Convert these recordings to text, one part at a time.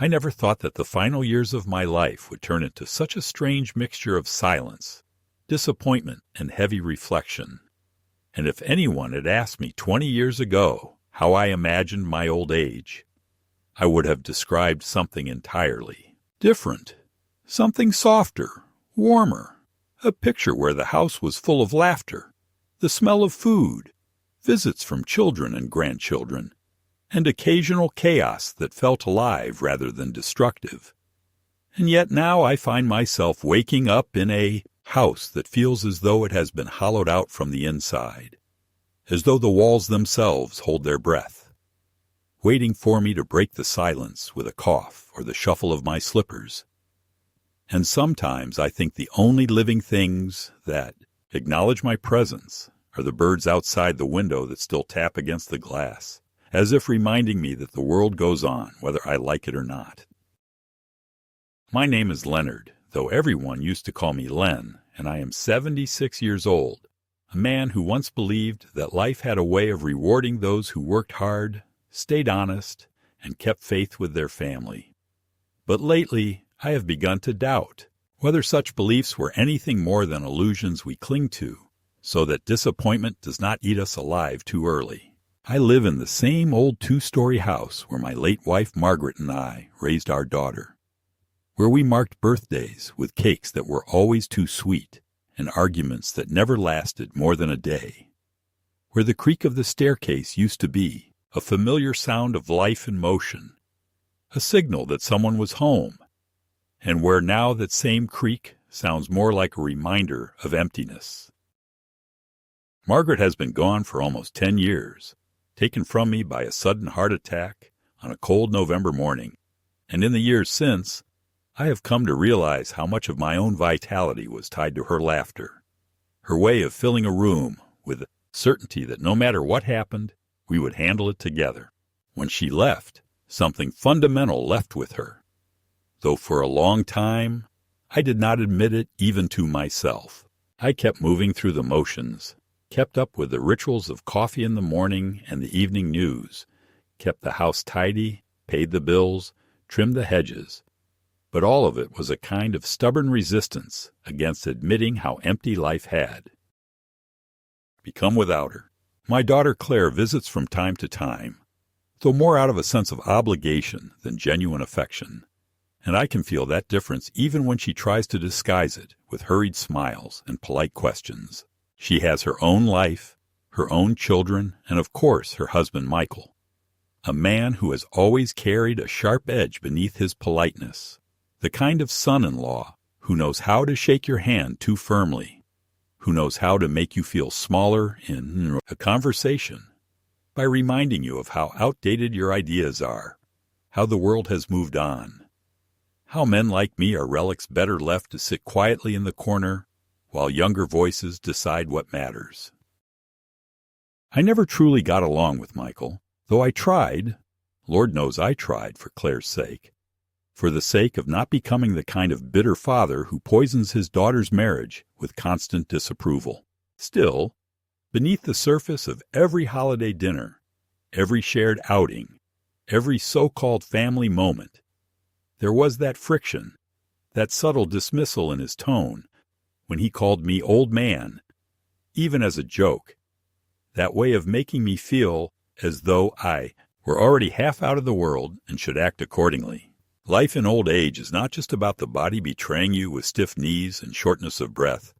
I never thought that the final years of my life would turn into such a strange mixture of silence, disappointment, and heavy reflection. And if anyone had asked me 20 years ago how I imagined my old age, I would have described something entirely different, something softer, warmer, a picture where the house was full of laughter, the smell of food, visits from children and grandchildren, and occasional chaos that felt alive rather than destructive. And yet now I find myself waking up in a house that feels as though it has been hollowed out from the inside, as though the walls themselves hold their breath, waiting for me to break the silence with a cough or the shuffle of my slippers. And sometimes I think the only living things that acknowledge my presence are the birds outside the window that still tap against the glass, as if reminding me that the world goes on whether I like it or not. My name is Leonard, though everyone used to call me Len, and I am 76 years old, a man who once believed that life had a way of rewarding those who worked hard, stayed honest, and kept faith with their family. But lately, I have begun to doubt whether such beliefs were anything more than illusions we cling to, so that disappointment does not eat us alive too early. I live in the same old 2-story house where my late wife Margaret and I raised our daughter, where we marked birthdays with cakes that were always too sweet and arguments that never lasted more than a day, where the creak of the staircase used to be a familiar sound of life and motion, a signal that someone was home, and where now that same creak sounds more like a reminder of emptiness. Margaret has been gone for almost 10 years, taken from me by a sudden heart attack on a cold November morning, and in the years since, I have come to realize how much of my own vitality was tied to her laughter, her way of filling a room with the certainty that no matter what happened, we would handle it together. When she left, something fundamental left with her, though for a long time I did not admit it even to myself. I kept moving through the motions, kept up with the rituals of coffee in the morning and the evening news, kept the house tidy, paid the bills, trimmed the hedges, but all of it was a kind of stubborn resistance against admitting how empty life had become without her. My daughter Claire visits from time to time, though more out of a sense of obligation than genuine affection, and I can feel that difference even when she tries to disguise it with hurried smiles and polite questions. She has her own life, her own children, and of course her husband Michael, a man who has always carried a sharp edge beneath his politeness, the kind of son-in-law who knows how to shake your hand too firmly, who knows how to make you feel smaller in a conversation by reminding you of how outdated your ideas are, how the world has moved on, how men like me are relics better left to sit quietly in the corner while younger voices decide what matters. I never truly got along with Michael, though I tried, Lord knows I tried for Claire's sake, for the sake of not becoming the kind of bitter father who poisons his daughter's marriage with constant disapproval. Still, beneath the surface of every holiday dinner, every shared outing, every so-called family moment, there was that friction, that subtle dismissal in his tone, when he called me old man, even as a joke, that way of making me feel as though I were already half out of the world and should act accordingly. Life in old age is not just about the body betraying you with stiff knees and shortness of breath.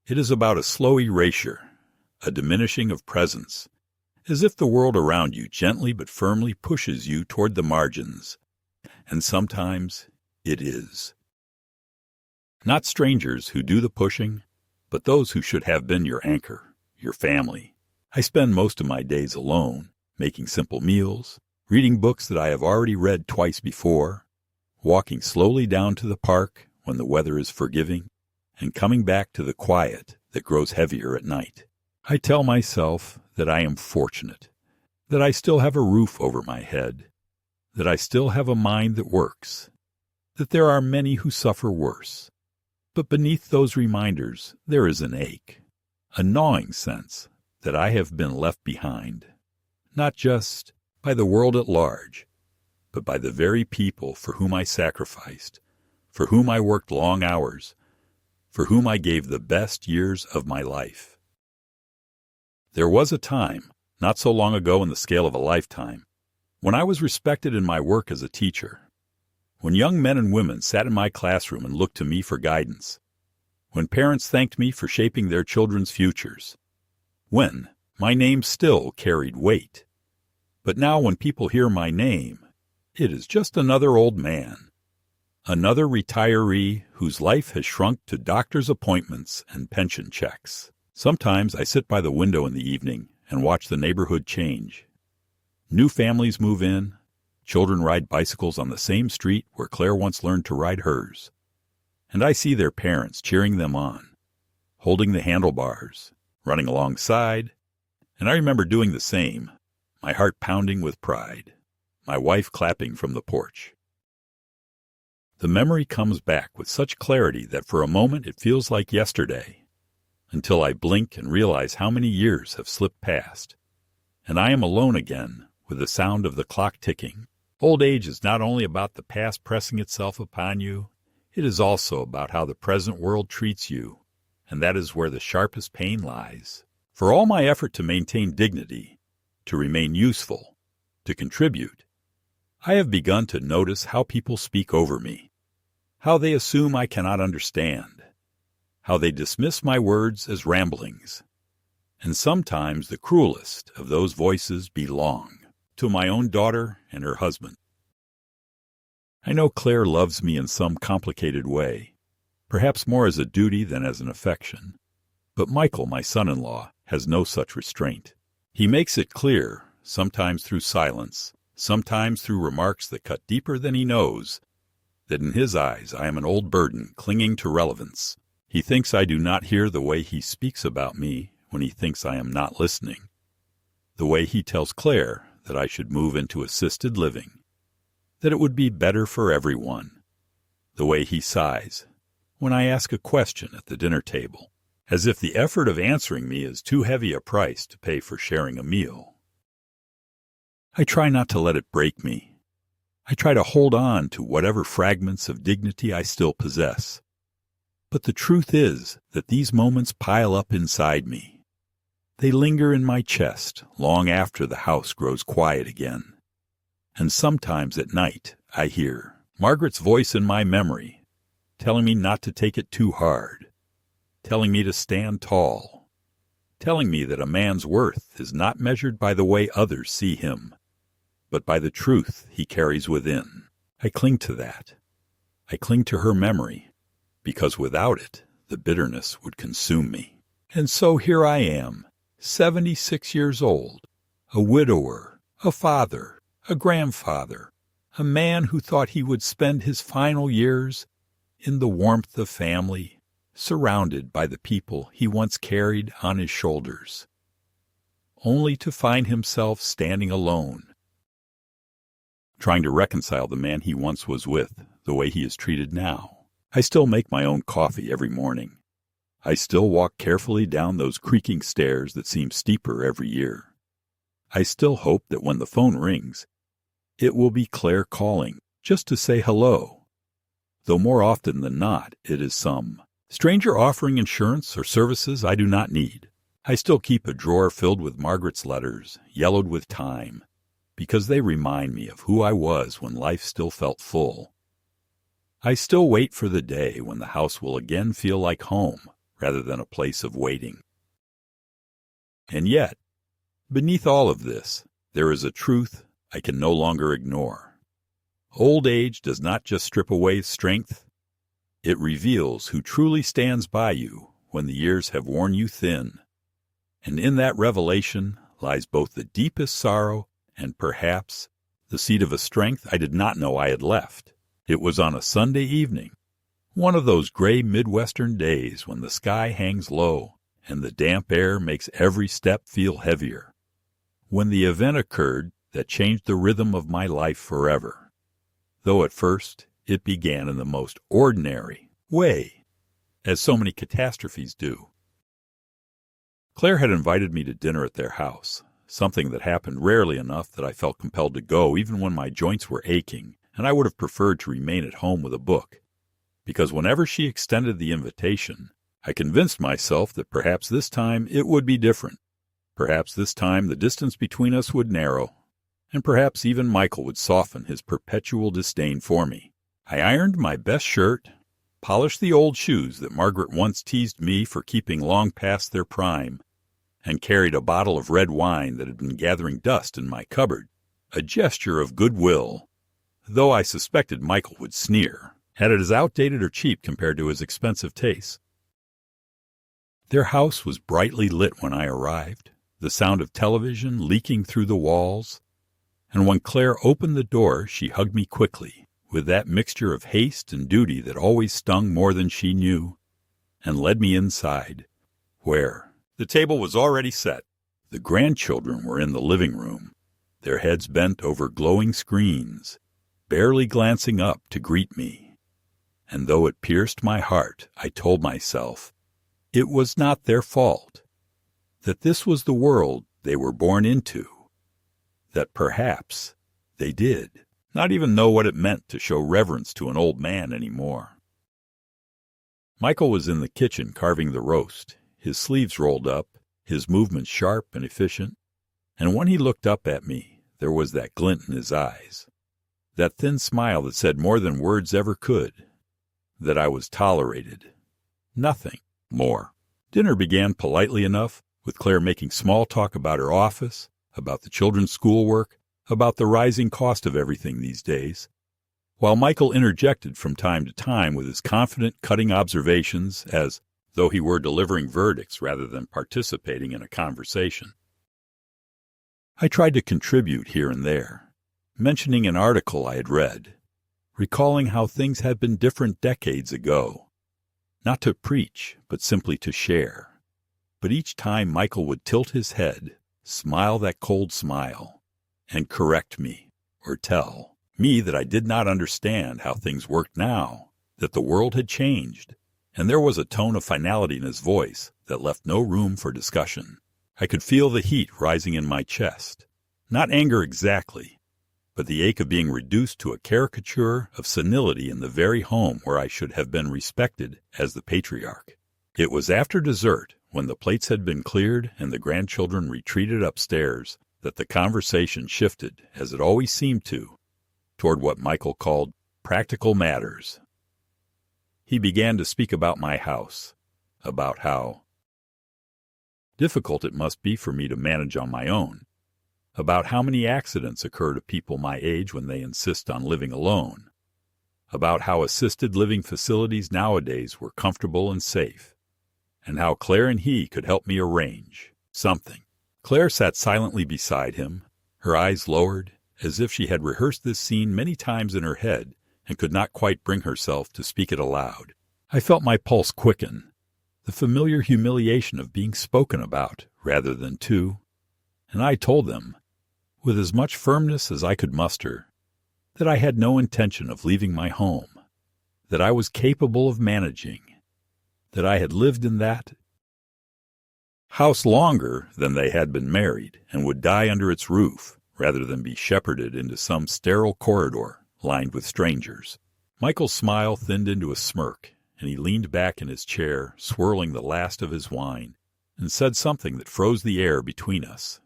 It is about a slow erasure, a diminishing of presence, as if the world around you gently but firmly pushes you toward the margins. And sometimes it is. Not strangers who do the pushing, but those who should have been your anchor, your family. I spend most of my days alone, making simple meals, reading books that I have already read twice before, walking slowly down to the park when the weather is forgiving, and coming back to the quiet that grows heavier at night. I tell myself that I am fortunate, that I still have a roof over my head, that I still have a mind that works, that there are many who suffer worse. But beneath those reminders there is an ache, a gnawing sense that I have been left behind, not just by the world at large, but by the very people for whom I sacrificed, for whom I worked long hours, for whom I gave the best years of my life. There was a time, not so long ago in the scale of a lifetime, when I was respected in my work as a teacher, when young men and women sat in my classroom and looked to me for guidance, when parents thanked me for shaping their children's futures, when my name still carried weight. But now when people hear my name, it is just another old man, another retiree whose life has shrunk to doctor's appointments and pension checks. Sometimes I sit by the window in the evening and watch the neighborhood change. New families move in, children ride bicycles on the same street where Claire once learned to ride hers, and I see their parents cheering them on, holding the handlebars, running alongside, and I remember doing the same, my heart pounding with pride, my wife clapping from the porch. The memory comes back with such clarity that for a moment it feels like yesterday, until I blink and realize how many years have slipped past, and I am alone again with the sound of the clock ticking. Old age is not only about the past pressing itself upon you, it is also about how the present world treats you, and that is where the sharpest pain lies. For all my effort to maintain dignity, to remain useful, to contribute, I have begun to notice how people speak over me, how they assume I cannot understand, how they dismiss my words as ramblings, and sometimes the cruelest of those voices belong to my own daughter and her husband. I know Claire loves me in some complicated way, perhaps more as a duty than as an affection, but Michael, my son-in-law, has no such restraint. He makes it clear, sometimes through silence, sometimes through remarks that cut deeper than he knows, that in his eyes I am an old burden clinging to relevance. He thinks I do not hear the way he speaks about me when he thinks I am not listening, the way he tells Claire that I should move into assisted living, that it would be better for everyone, the way he sighs when I ask a question at the dinner table, as if the effort of answering me is too heavy a price to pay for sharing a meal. I try not to let it break me. I try to hold on to whatever fragments of dignity I still possess. But the truth is that these moments pile up inside me. They linger in my chest long after the house grows quiet again. And sometimes at night I hear Margaret's voice in my memory, telling me not to take it too hard, telling me to stand tall, telling me that a man's worth is not measured by the way others see him, but by the truth he carries within. I cling to that. I cling to her memory, because without it, the bitterness would consume me. And so here I am, 76 years old, a widower, a father, a grandfather, a man who thought he would spend his final years in the warmth of family, surrounded by the people he once carried on his shoulders, only to find himself standing alone, trying to reconcile the man he once was with the way he is treated now. I still make my own coffee every morning. I still walk carefully down those creaking stairs that seem steeper every year. I still hope that when the phone rings, it will be Claire calling just to say hello, though more often than not it is some stranger offering insurance or services I do not need. I still keep a drawer filled with Margaret's letters, yellowed with time, because they remind me of who I was when life still felt full. I still wait for the day when the house will again feel like home rather than a place of waiting. And yet, beneath all of this, there is a truth I can no longer ignore. Old age does not just strip away strength, it reveals who truly stands by you when the years have worn you thin. And in that revelation lies both the deepest sorrow and perhaps the seed of a strength I did not know I had left. It was on a Sunday evening, one of those gray Midwestern days when the sky hangs low and the damp air makes every step feel heavier, when the event occurred that changed the rhythm of my life forever, though at first it began in the most ordinary way, as so many catastrophes do. Claire had invited me to dinner at their house, something that happened rarely enough that I felt compelled to go even when my joints were aching, and I would have preferred to remain at home with a book. Because whenever she extended the invitation, I convinced myself that perhaps this time it would be different. Perhaps this time the distance between us would narrow, and perhaps even Michael would soften his perpetual disdain for me. I ironed my best shirt, polished the old shoes that Margaret once teased me for keeping long past their prime, and carried a bottle of red wine that had been gathering dust in my cupboard, a gesture of goodwill, though I suspected Michael would sneer at it as outdated or cheap compared to his expensive tastes. Their house was brightly lit when I arrived, the sound of television leaking through the walls, and when Claire opened the door, she hugged me quickly, with that mixture of haste and duty that always stung more than she knew, and led me inside, where the table was already set. The grandchildren were in the living room, their heads bent over glowing screens, barely glancing up to greet me. And though it pierced my heart, I told myself it was not their fault, that this was the world they were born into, that perhaps they did not even know what it meant to show reverence to an old man anymore. Michael was in the kitchen carving the roast, his sleeves rolled up, his movements sharp and efficient, and when he looked up at me, there was that glint in his eyes, that thin smile that said more than words ever could, that I was tolerated. Nothing more. Dinner began politely enough, with Claire making small talk about her office, about the children's schoolwork, about the rising cost of everything these days, while Michael interjected from time to time with his confident, cutting observations as though he were delivering verdicts rather than participating in a conversation. I tried to contribute here and there, mentioning an article I had read, recalling how things had been different decades ago, not to preach, but simply to share. But each time Michael would tilt his head, smile that cold smile, and correct me, or tell me that I did not understand how things worked now, that the world had changed, and there was a tone of finality in his voice that left no room for discussion. I could feel the heat rising in my chest, not anger exactly, but the ache of being reduced to a caricature of senility in the very home where I should have been respected as the patriarch. It was after dessert, when the plates had been cleared and the grandchildren retreated upstairs, that the conversation shifted, as it always seemed to, toward what Michael called practical matters. He began to speak about my house, about how difficult it must be for me to manage on my own, about how many accidents occur to people my age when they insist on living alone, about how assisted living facilities nowadays were comfortable and safe, and how Claire and he could help me arrange something. Claire sat silently beside him, her eyes lowered, as if she had rehearsed this scene many times in her head and could not quite bring herself to speak it aloud. I felt my pulse quicken, the familiar humiliation of being spoken about rather than to, and I told them, with as much firmness as I could muster, that I had no intention of leaving my home, that I was capable of managing, that I had lived in that house longer than they had been married, and would die under its roof rather than be shepherded into some sterile corridor lined with strangers. Michael's smile thinned into a smirk, and he leaned back in his chair, swirling the last of his wine, and said something that froze the air between us.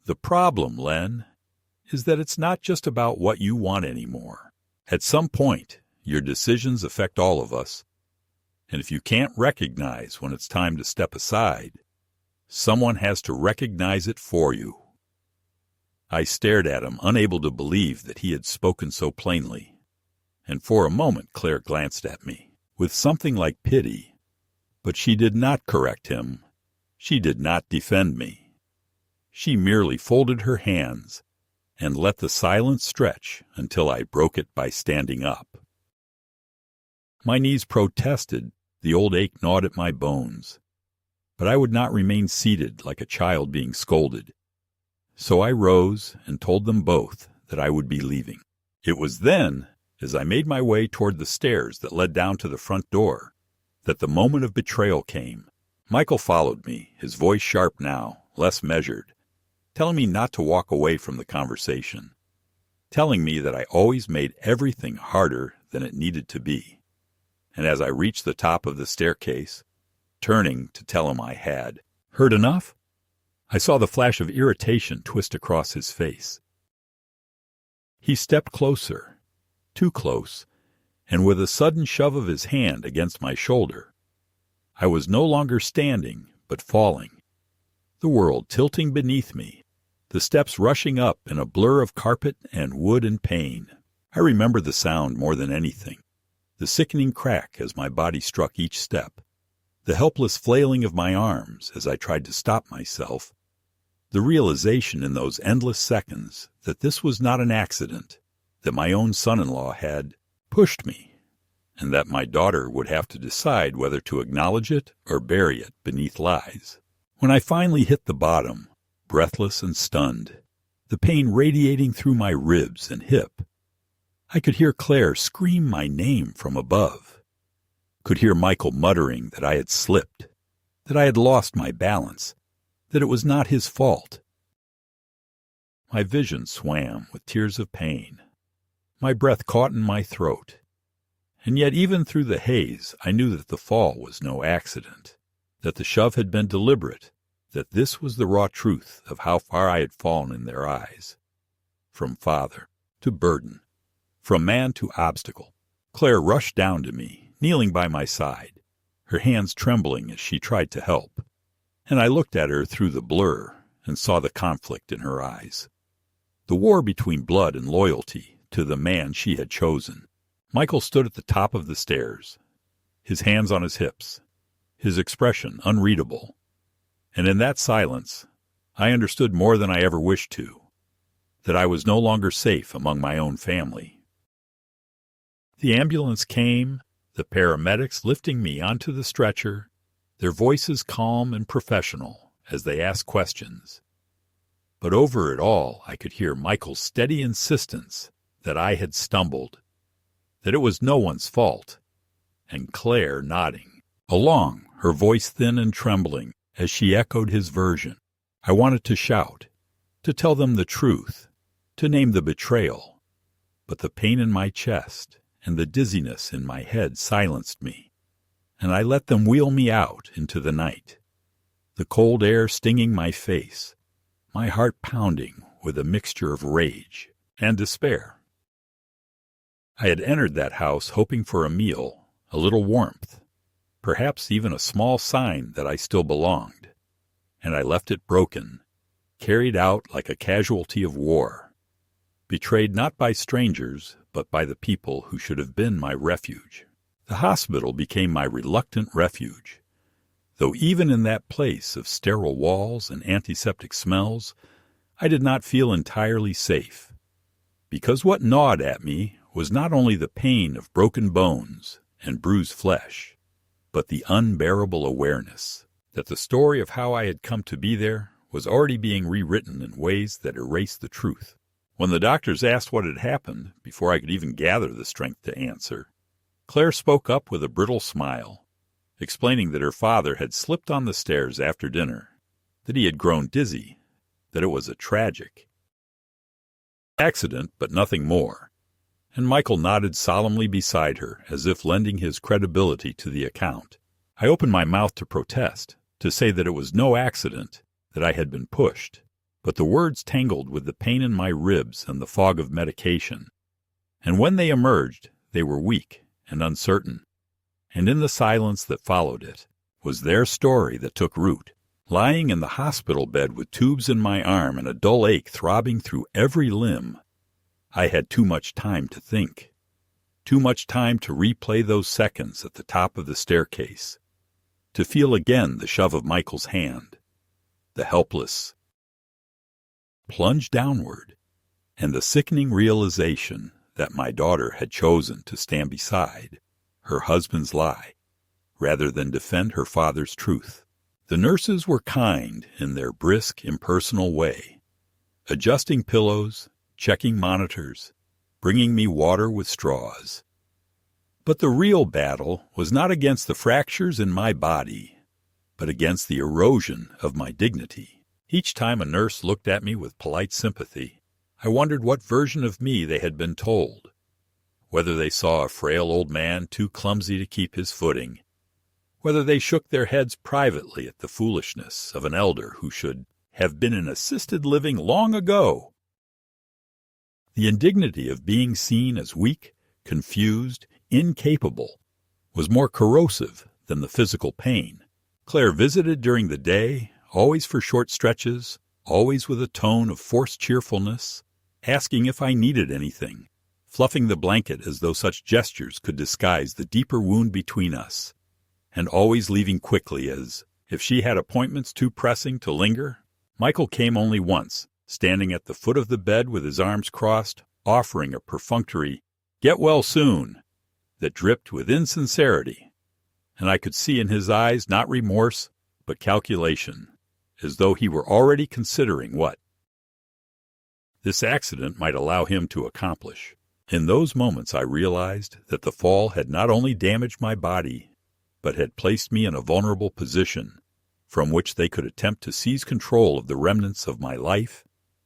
"The problem, Len, is that it's not just about what you want anymore. At some point, your decisions affect all of us, and if you can't recognize when it's time to step aside, someone has to recognize it for you." I stared at him, unable to believe that he had spoken so plainly, and for a moment Claire glanced at me, with something like pity, but she did not correct him. She did not defend me. She merely folded her hands and let the silence stretch until I broke it by standing up. My knees protested, the old ache gnawed at my bones, but I would not remain seated like a child being scolded. So I rose and told them both that I would be leaving. It was then, as I made my way toward the stairs that led down to the front door, that the moment of betrayal came. Michael followed me, his voice sharp now, less measured, telling me not to walk away from the conversation, telling me that I always made everything harder than it needed to be. And as I reached the top of the staircase, turning to tell him I had heard enough, I saw the flash of irritation twist across his face. He stepped closer, too close, and with a sudden shove of his hand against my shoulder, I was no longer standing, but falling, the world tilting beneath me, the steps rushing up in a blur of carpet and wood and pain. I remember the sound more than anything, the sickening crack as my body struck each step, the helpless flailing of my arms as I tried to stop myself, the realization in those endless seconds that this was not an accident, that my own son-in-law had pushed me, and that my daughter would have to decide whether to acknowledge it or bury it beneath lies. When I finally hit the bottom, breathless and stunned, the pain radiating through my ribs and hip, I could hear Claire scream my name from above, could hear Michael muttering that I had slipped, that I had lost my balance, that it was not his fault. My vision swam with tears of pain. My breath caught in my throat. And yet even through the haze, I knew that the fall was no accident, that the shove had been deliberate, that this was the raw truth of how far I had fallen in their eyes. From father to burden, from man to obstacle, Claire rushed down to me, kneeling by my side, her hands trembling as she tried to help. And I looked at her through the blur and saw the conflict in her eyes. The war between blood and loyalty to the man she had chosen. Michael stood at the top of the stairs, his hands on his hips, his expression unreadable. And in that silence, I understood more than I ever wished to, that I was no longer safe among my own family. The ambulance came, the paramedics lifting me onto the stretcher, their voices calm and professional as they asked questions. But over it all, I could hear Michael's steady insistence that I had stumbled, that it was no one's fault, and Claire nodding along, her voice thin and trembling as she echoed his version. I wanted to shout, to tell them the truth, to name the betrayal, but the pain in my chest and the dizziness in my head silenced me, and I let them wheel me out into the night, the cold air stinging my face, my heart pounding with a mixture of rage and despair. I had entered that house hoping for a meal, a little warmth, perhaps even a small sign that I still belonged, and I left it broken, carried out like a casualty of war, betrayed not by strangers, but by the people who should have been my refuge. The hospital became my reluctant refuge, though even in that place of sterile walls and antiseptic smells, I did not feel entirely safe, because what gnawed at me was not only the pain of broken bones and bruised flesh, but the unbearable awareness that the story of how I had come to be there was already being rewritten in ways that erased the truth. When the doctors asked what had happened, before I could even gather the strength to answer, Claire spoke up with a brittle smile, explaining that her father had slipped on the stairs after dinner, that he had grown dizzy, that it was a tragic accident, but nothing more. And Michael nodded solemnly beside her, as if lending his credibility to the account. I opened my mouth to protest, to say that it was no accident, that I had been pushed, but the words tangled with the pain in my ribs and the fog of medication. And when they emerged, they were weak and uncertain, and in the silence that followed it was their story that took root. Lying in the hospital bed with tubes in my arm and a dull ache throbbing through every limb, I had too much time to think, too much time to replay those seconds at the top of the staircase, to feel again the shove of Michael's hand, the helpless plunge downward, and the sickening realization that my daughter had chosen to stand beside her husband's lie rather than defend her father's truth. The nurses were kind in their brisk, impersonal way, adjusting pillows, checking monitors, bringing me water with straws. But the real battle was not against the fractures in my body, but against the erosion of my dignity. Each time a nurse looked at me with polite sympathy, I wondered what version of me they had been told, whether they saw a frail old man too clumsy to keep his footing, whether they shook their heads privately at the foolishness of an elder who should have been in assisted living long ago. The indignity of being seen as weak, confused, incapable, was more corrosive than the physical pain. Claire visited during the day, always for short stretches, always with a tone of forced cheerfulness, asking if I needed anything, fluffing the blanket as though such gestures could disguise the deeper wound between us, and always leaving quickly as if she had appointments too pressing to linger. Michael came only once, standing at the foot of the bed with his arms crossed, offering a perfunctory, "Get well soon," that dripped with insincerity, and I could see in his eyes not remorse, but calculation, as though he were already considering what this accident might allow him to accomplish. In those moments I realized that the fall had not only damaged my body, but had placed me in a vulnerable position from which they could attempt to seize control of the remnants of my life,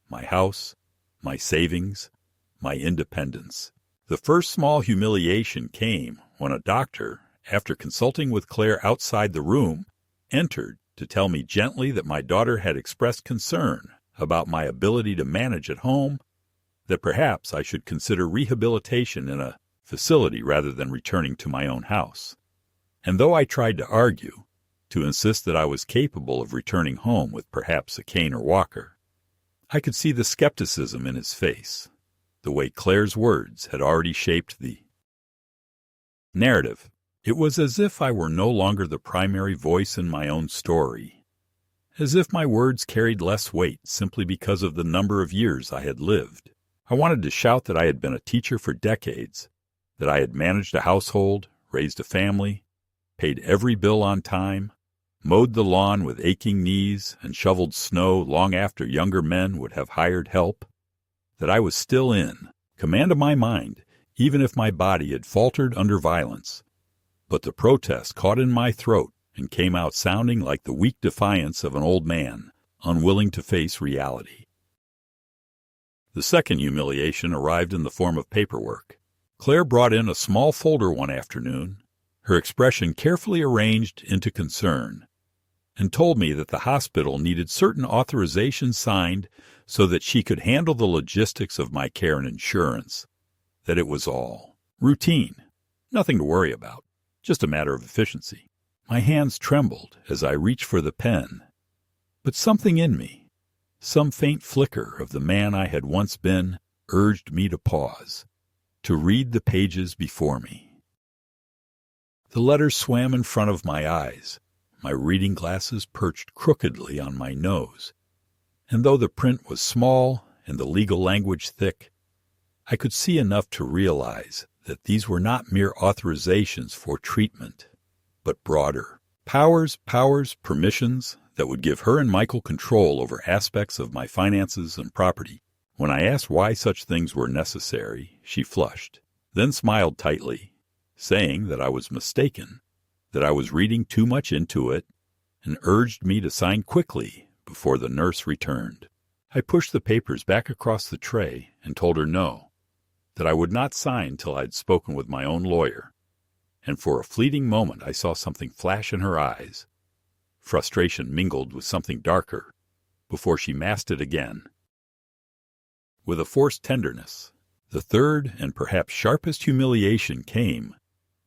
my house, my savings, my independence. The first small humiliation came when a doctor, after consulting with Claire outside the room, entered to tell me gently that my daughter had expressed concern about my ability to manage at home, that perhaps I should consider rehabilitation in a facility rather than returning to my own house. And though I tried to argue, to insist that I was capable of returning home with perhaps a cane or walker, I could see the skepticism in his face, the way Claire's words had already shaped the narrative. It was as if I were no longer the primary voice in my own story, as if my words carried less weight simply because of the number of years I had lived. I wanted to shout that I had been a teacher for decades, that I had managed a household, raised a family, paid every bill on time, mowed the lawn with aching knees, and shoveled snow long after younger men would have hired help, that I was still in command of my mind, even if my body had faltered under violence. But the protest caught in my throat and came out sounding like the weak defiance of an old man, unwilling to face reality. The second humiliation arrived in the form of paperwork. Claire brought in a small folder one afternoon, her expression carefully arranged into concern, and told me that the hospital needed certain authorizations signed so that she could handle the logistics of my care and insurance, that it was all routine, nothing to worry about, just a matter of efficiency. My hands trembled as I reached for the pen, but something in me, some faint flicker of the man I had once been, urged me to pause, to read the pages before me. The letters swam in front of my eyes, my reading glasses perched crookedly on my nose, and though the print was small and the legal language thick, I could see enough to realize that these were not mere authorizations for treatment, but broader powers, permissions that would give her and Michael control over aspects of my finances and property. When I asked why such things were necessary, she flushed, then smiled tightly, saying that I was mistaken, that I was reading too much into it, and urged me to sign quickly before the nurse returned. I pushed the papers back across the tray and told her no, that I would not sign till I had spoken with my own lawyer, and for a fleeting moment I saw something flash in her eyes, frustration mingled with something darker, before she masked it again. With a forced tenderness, the third and perhaps sharpest humiliation came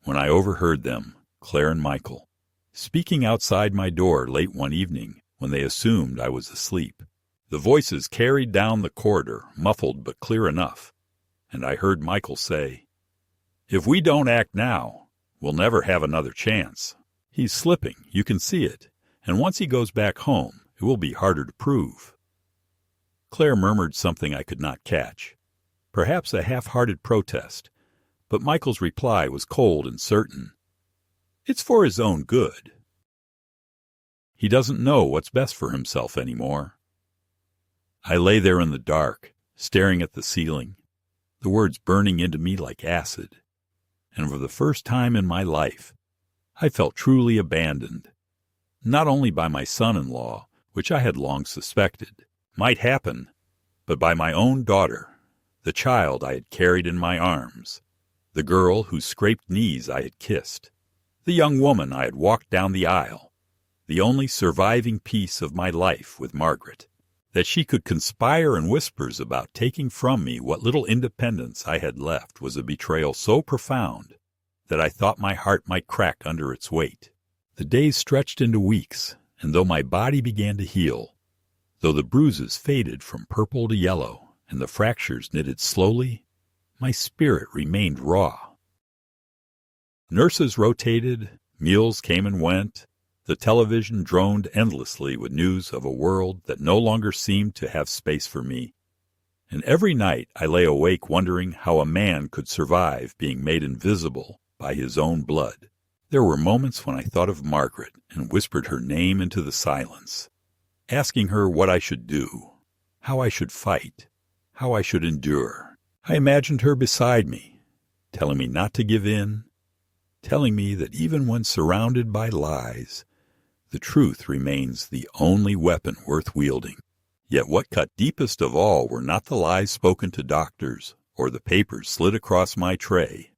when I overheard them, Claire and Michael, speaking outside my door late one evening when they assumed I was asleep. The voices carried down the corridor, muffled but clear enough, and I heard Michael say, "If we don't act now, we'll never have another chance. He's slipping, you can see it, and once he goes back home, it will be harder to prove." Claire murmured something I could not catch, perhaps a half-hearted protest, but Michael's reply was cold and certain. "It's for his own good. He doesn't know what's best for himself anymore." I lay there in the dark, staring at the ceiling, the words burning into me like acid, and for the first time in my life, I felt truly abandoned, not only by my son-in-law, which I had long suspected might happen, but by my own daughter, the child I had carried in my arms, the girl whose scraped knees I had kissed, the young woman I had walked down the aisle, the only surviving piece of my life with Margaret. That she could conspire in whispers about taking from me what little independence I had left was a betrayal so profound that I thought my heart might crack under its weight. The days stretched into weeks, and though my body began to heal, though the bruises faded from purple to yellow and the fractures knitted slowly, my spirit remained raw. Nurses rotated, meals came and went, the television droned endlessly with news of a world that no longer seemed to have space for me, and every night I lay awake wondering how a man could survive being made invisible by his own blood. There were moments when I thought of Margaret and whispered her name into the silence, asking her what I should do, how I should fight, how I should endure. I imagined her beside me, telling me not to give in, telling me that even when surrounded by lies, the truth remains the only weapon worth wielding. Yet what cut deepest of all were not the lies spoken to doctors or the papers slid across my tray,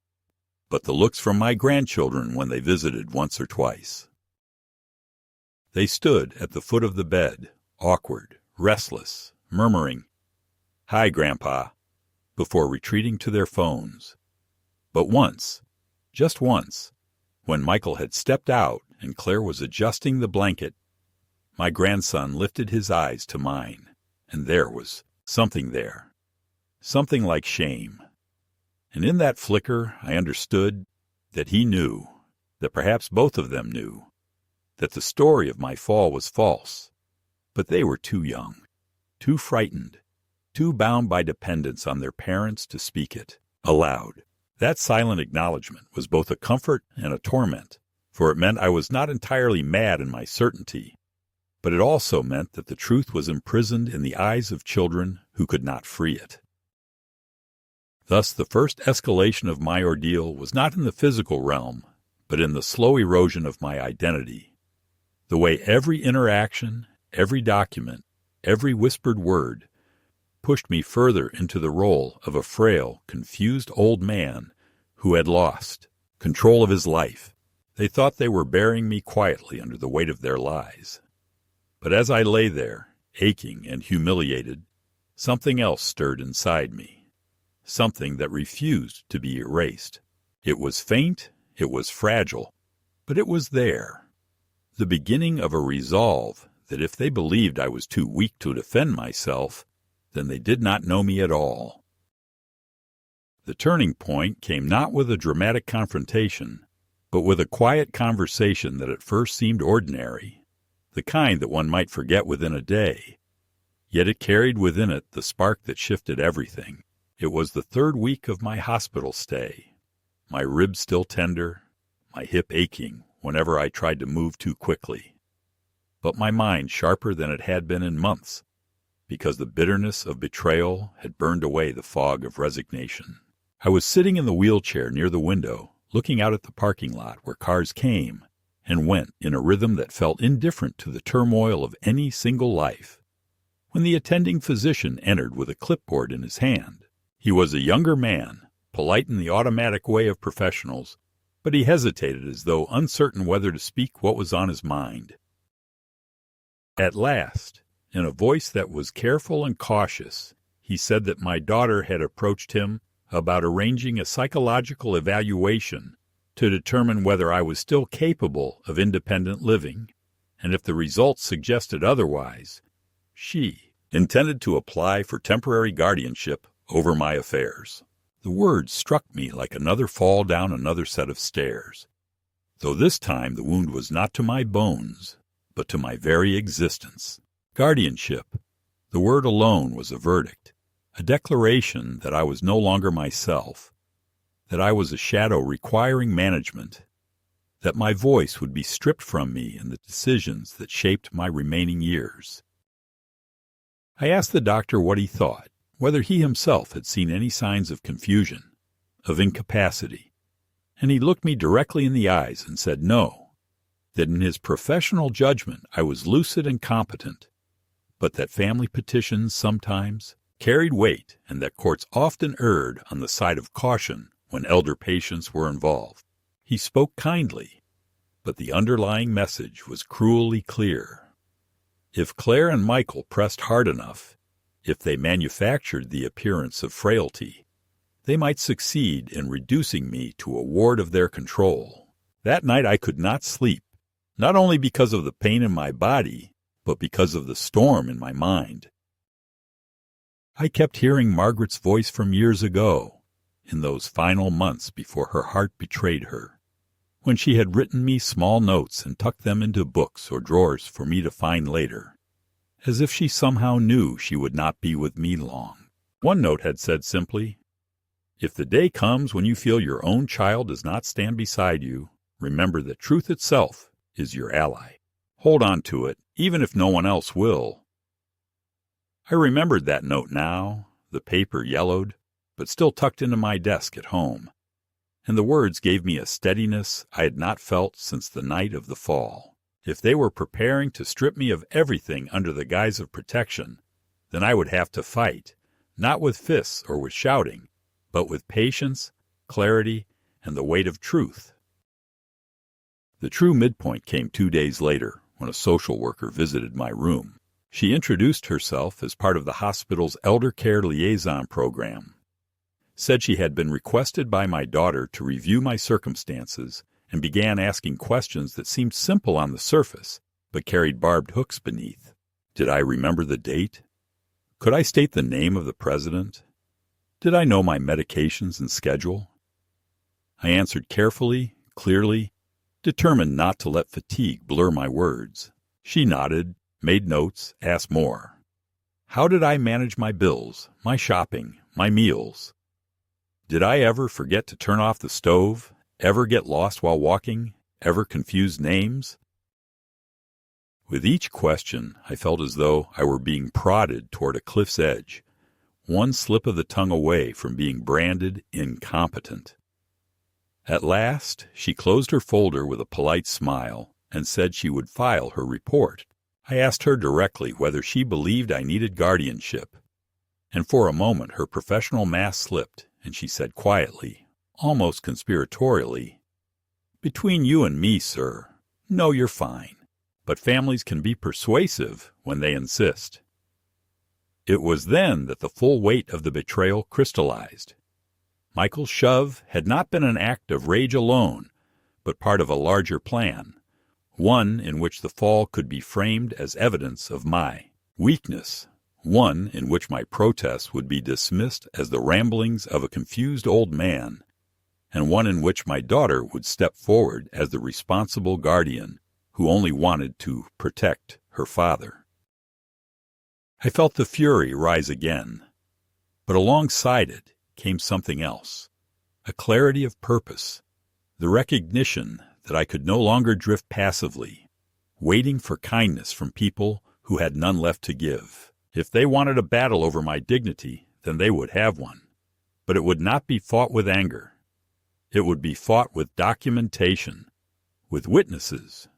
but the looks from my grandchildren when they visited once or twice. They stood at the foot of the bed, awkward, restless, murmuring, "Hi, Grandpa," before retreating to their phones. But once, just once, when Michael had stepped out and Claire was adjusting the blanket, my grandson lifted his eyes to mine, and there was something there, something like shame. And in that flicker I understood that he knew, that perhaps both of them knew, that the story of my fall was false, but they were too young, too frightened, too bound by dependence on their parents to speak it aloud. That silent acknowledgment was both a comfort and a torment, for it meant I was not entirely mad in my certainty, but it also meant that the truth was imprisoned in the eyes of children who could not free it. Thus the first escalation of my ordeal was not in the physical realm, but in the slow erosion of my identity. The way every interaction, every document, every whispered word pushed me further into the role of a frail, confused old man who had lost control of his life. They thought they were burying me quietly under the weight of their lies. But as I lay there, aching and humiliated, something else stirred inside me, something that refused to be erased. It was faint, it was fragile, but it was there. The beginning of a resolve that if they believed I was too weak to defend myself, then they did not know me at all. The turning point came not with a dramatic confrontation, but with a quiet conversation that at first seemed ordinary, the kind that one might forget within a day. Yet it carried within it the spark that shifted everything. It was the third week of my hospital stay, my ribs still tender, my hip aching whenever I tried to move too quickly, but my mind sharper than it had been in months, because the bitterness of betrayal had burned away the fog of resignation. I was sitting in the wheelchair near the window, looking out at the parking lot where cars came and went in a rhythm that felt indifferent to the turmoil of any single life, when the attending physician entered with a clipboard in his hand. He was a younger man, polite in the automatic way of professionals, but he hesitated as though uncertain whether to speak what was on his mind. At last, in a voice that was careful and cautious, he said that my daughter had approached him about arranging a psychological evaluation to determine whether I was still capable of independent living, and if the results suggested otherwise, she intended to apply for temporary guardianship over my affairs. The words struck me like another fall down another set of stairs, though this time the wound was not to my bones, but to my very existence. Guardianship, the word alone was a verdict, a declaration that I was no longer myself, that I was a shadow requiring management, that my voice would be stripped from me in the decisions that shaped my remaining years. I asked the doctor what he thought, whether he himself had seen any signs of confusion, of incapacity, and he looked me directly in the eyes and said no, that in his professional judgment I was lucid and competent, but that family petitions sometimes carried weight and that courts often erred on the side of caution when elder patients were involved. He spoke kindly, but the underlying message was cruelly clear. If Claire and Michael pressed hard enough, if they manufactured the appearance of frailty, they might succeed in reducing me to a ward of their control. That night I could not sleep, not only because of the pain in my body, but because of the storm in my mind. I kept hearing Margaret's voice from years ago, in those final months before her heart betrayed her, when she had written me small notes and tucked them into books or drawers for me to find later, as if she somehow knew she would not be with me long. One note had said simply, "If the day comes when you feel your own child does not stand beside you, remember that truth itself is your ally. Hold on to it, even if no one else will." I remembered that note now, the paper yellowed, but still tucked into my desk at home, and the words gave me a steadiness I had not felt since the night of the fall. If they were preparing to strip me of everything under the guise of protection, then I would have to fight, not with fists or with shouting, but with patience, clarity, and the weight of truth. The true midpoint came 2 days later, when a social worker visited my room. She introduced herself as part of the hospital's elder care liaison program, said she had been requested by my daughter to review my circumstances, and began asking questions that seemed simple on the surface, but carried barbed hooks beneath. Did I remember the date? Could I state the name of the president? Did I know my medications and schedule? I answered carefully, clearly, determined not to let fatigue blur my words. She nodded, made notes, asked more. How did I manage my bills, my shopping, my meals? Did I ever forget to turn off the stove, ever get lost while walking, ever confuse names? With each question, I felt as though I were being prodded toward a cliff's edge, one slip of the tongue away from being branded incompetent. At last, she closed her folder with a polite smile and said she would file her report. I asked her directly whether she believed I needed guardianship, and for a moment her professional mask slipped, and she said quietly, almost conspiratorially, "Between you and me, sir, no, you're fine, but families can be persuasive when they insist." It was then that the full weight of the betrayal crystallized. Michael's shove had not been an act of rage alone, but part of a larger plan, one in which the fall could be framed as evidence of my weakness, one in which my protests would be dismissed as the ramblings of a confused old man, and one in which my daughter would step forward as the responsible guardian who only wanted to protect her father. I felt the fury rise again, but alongside it came something else, a clarity of purpose, the recognition that I could no longer drift passively, waiting for kindness from people who had none left to give. If they wanted a battle over my dignity, then they would have one. But it would not be fought with anger. It would be fought with documentation, with witnesses,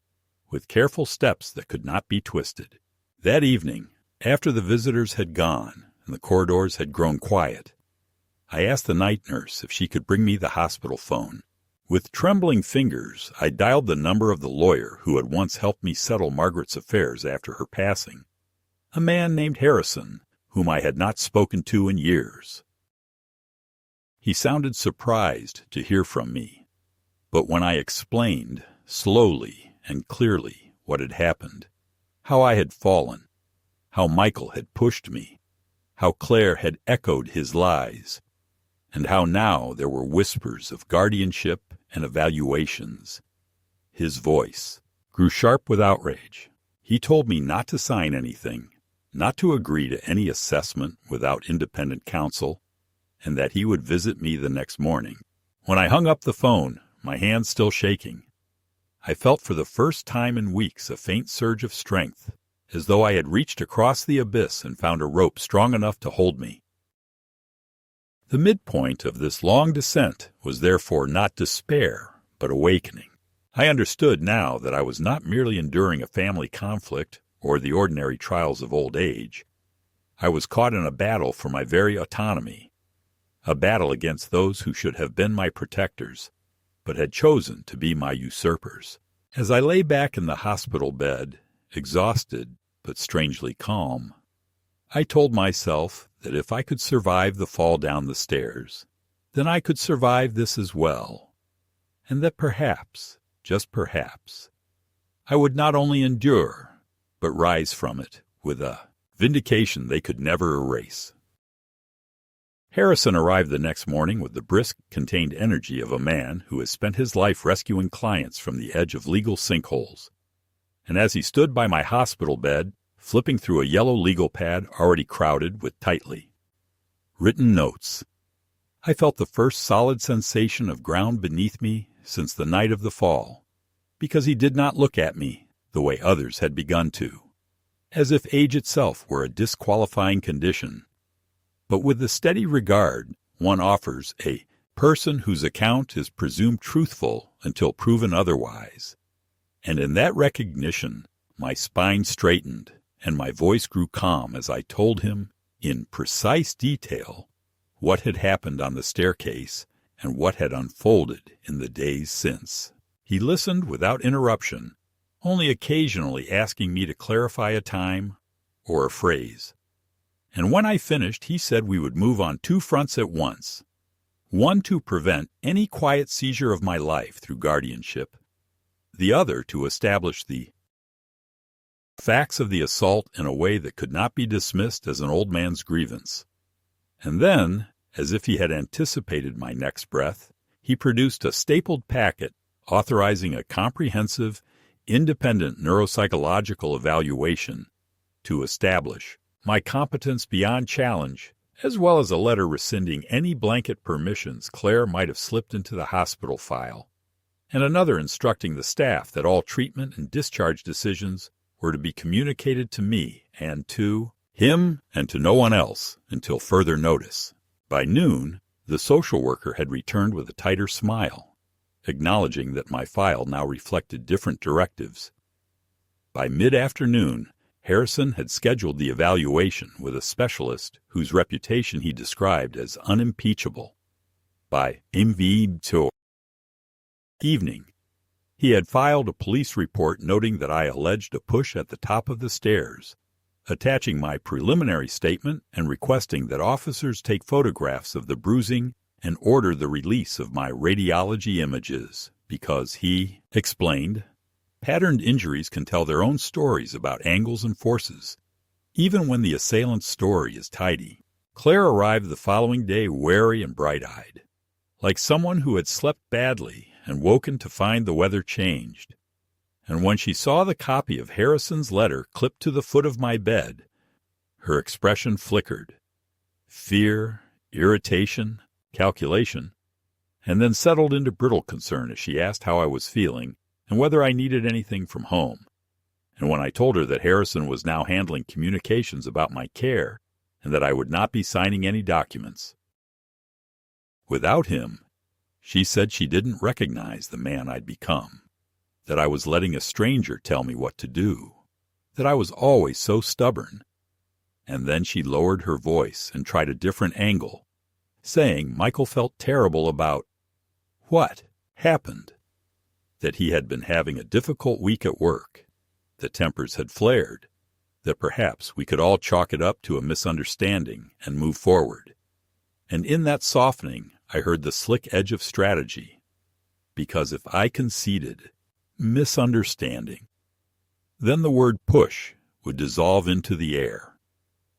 with careful steps that could not be twisted. That evening, after the visitors had gone and the corridors had grown quiet, I asked the night nurse if she could bring me the hospital phone. With trembling fingers, I dialed the number of the lawyer who had once helped me settle Margaret's affairs after her passing, a man named Harrison, whom I had not spoken to in years. He sounded surprised to hear from me, but when I explained, slowly and clearly, what had happened, how I had fallen, how Michael had pushed me, how Claire had echoed his lies, and how now there were whispers of guardianship and evaluations, his voice grew sharp with outrage. He told me not to sign anything, not to agree to any assessment without independent counsel, and that he would visit me the next morning. When I hung up the phone, my hands still shaking, I felt for the first time in weeks a faint surge of strength, as though I had reached across the abyss and found a rope strong enough to hold me. The midpoint of this long descent was therefore not despair, but awakening. I understood now that I was not merely enduring a family conflict or the ordinary trials of old age. I was caught in a battle for my very autonomy, a battle against those who should have been my protectors, but had chosen to be my usurpers. As I lay back in the hospital bed, exhausted but strangely calm, I told myself that if I could survive the fall down the stairs, then I could survive this as well, and that perhaps, just perhaps, I would not only endure, but rise from it with a vindication they could never erase. Harrison arrived the next morning with the brisk, contained energy of a man who has spent his life rescuing clients from the edge of legal sinkholes. And as he stood by my hospital bed, flipping through a yellow legal pad already crowded with tightly written notes, I felt the first solid sensation of ground beneath me since the night of the fall, because he did not look at me the way others had begun to, as if age itself were a disqualifying condition, but with the steady regard one offers a person whose account is presumed truthful until proven otherwise. And in that recognition, my spine straightened, and my voice grew calm as I told him, in precise detail, what had happened on the staircase and what had unfolded in the days since. He listened without interruption, only occasionally asking me to clarify a time or a phrase. And when I finished, he said we would move on two fronts at once. One to prevent any quiet seizure of my life through guardianship, the other to establish the facts of the assault in a way that could not be dismissed as an old man's grievance. And then, as if he had anticipated my next breath, he produced a stapled packet authorizing a comprehensive, independent neuropsychological evaluation to establish my competence beyond challenge, as well as a letter rescinding any blanket permissions Claire might have slipped into the hospital file, and another instructing the staff that all treatment and discharge decisions were to be communicated to me and to him and to no one else until further notice. By noon, the social worker had returned with a tighter smile, acknowledging that my file now reflected different directives. By mid-afternoon, Harrison had scheduled the evaluation with a specialist whose reputation he described as unimpeachable. By evening, he had filed a police report noting that I alleged a push at the top of the stairs, attaching my preliminary statement and requesting that officers take photographs of the bruising and order the release of my radiology images, because he explained, patterned injuries can tell their own stories about angles and forces, even when the assailant's story is tidy. Claire arrived the following day wary and bright-eyed, like someone who had slept badly and woken to find the weather changed. And when she saw the copy of Harrison's letter clipped to the foot of my bed, her expression flickered. Fear, irritation, calculation, and then settled into brittle concern as she asked how I was feeling and whether I needed anything from home. And when I told her that Harrison was now handling communications about my care and that I would not be signing any documents without him, she said she didn't recognize the man I'd become, that I was letting a stranger tell me what to do, that I was always so stubborn. And then she lowered her voice and tried a different angle, saying Michael felt terrible about what happened, that he had been having a difficult week at work, that tempers had flared, that perhaps we could all chalk it up to a misunderstanding and move forward. And in that softening, I heard the slick edge of strategy, because if I conceded misunderstanding, then the word push would dissolve into the air,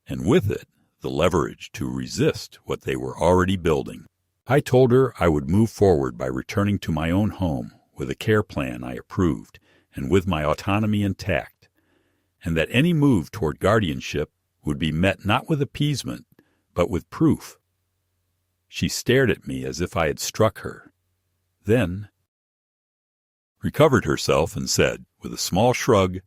and with it, the leverage to resist what they were already building. I told her I would move forward by returning to my own home with a care plan I approved and with my autonomy intact, and that any move toward guardianship would be met not with appeasement, but with proof. She stared at me as if I had struck her, then recovered herself and said, with a small shrug,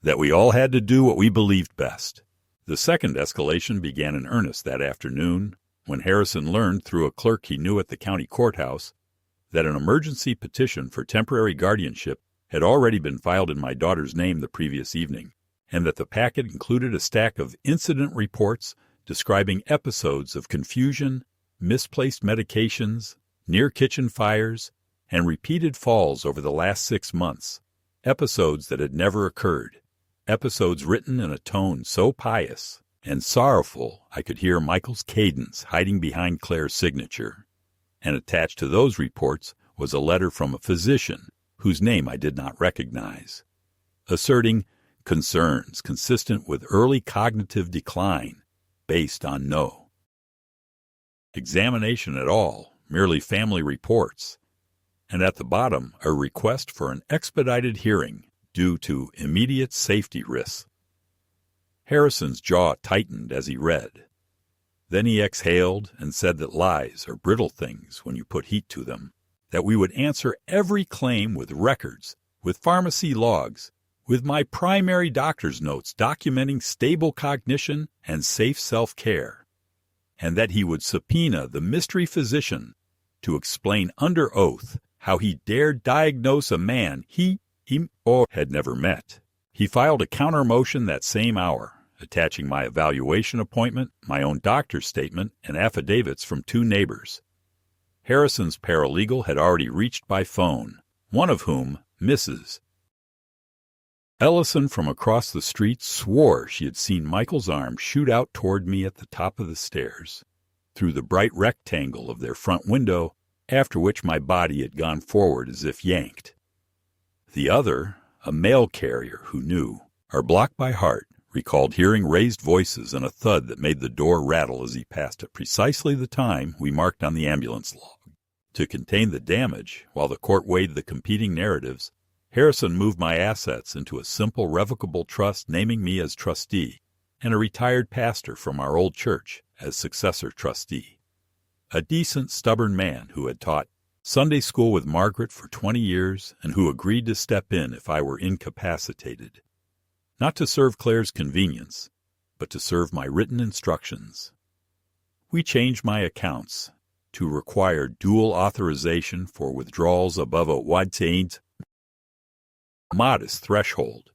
that we all had to do what we believed best. The second escalation began in earnest that afternoon, when Harrison learned through a clerk he knew at the county courthouse that an emergency petition for temporary guardianship had already been filed in my daughter's name the previous evening, and that the packet included a stack of incident reports describing episodes of confusion, misplaced medications, near kitchen fires, and repeated falls over the last 6 months, episodes that had never occurred, episodes written in a tone so pious and sorrowful I could hear Michael's cadence hiding behind Claire's signature. And attached to those reports was a letter from a physician whose name I did not recognize, asserting concerns consistent with early cognitive decline based on no examination at all, merely family reports, and at the bottom a request for an expedited hearing due to immediate safety risks. Harrison's jaw tightened as he read. Then he exhaled and said that lies are brittle things when you put heat to them, that we would answer every claim with records, with pharmacy logs, with my primary doctor's notes documenting stable cognition and safe self-care, and that he would subpoena the mystery physician to explain under oath how he dared diagnose a man he had never met. He filed a counter-motion that same hour, attaching my evaluation appointment, my own doctor's statement, and affidavits from 2 neighbors. Harrison's paralegal had already reached by phone, one of whom, Mrs. Ellison from across the street, swore she had seen Michael's arm shoot out toward me at the top of the stairs, through the bright rectangle of their front window, after which my body had gone forward as if yanked. The other, a mail carrier who knew, our block by heart, recalled hearing raised voices and a thud that made the door rattle as he passed at precisely the time we marked on the ambulance log. To contain the damage, while the court weighed the competing narratives, Harrison moved my assets into a simple revocable trust naming me as trustee and a retired pastor from our old church as successor trustee. A decent, stubborn man who had taught Sunday school with Margaret for 20 years and who agreed to step in if I were incapacitated. Not to serve Claire's convenience, but to serve my written instructions. We changed my accounts to require dual authorization for withdrawals above a modest threshold.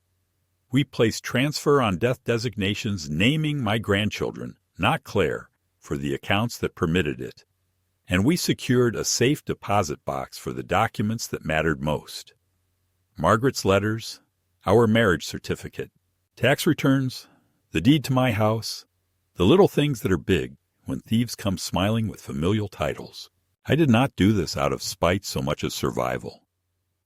We placed transfer on death designations naming my grandchildren, not Claire, for the accounts that permitted it. And we secured a safe deposit box for the documents that mattered most. Margaret's letters, our marriage certificate, tax returns, the deed to my house, the little things that are big when thieves come smiling with familial titles. I did not do this out of spite so much as survival.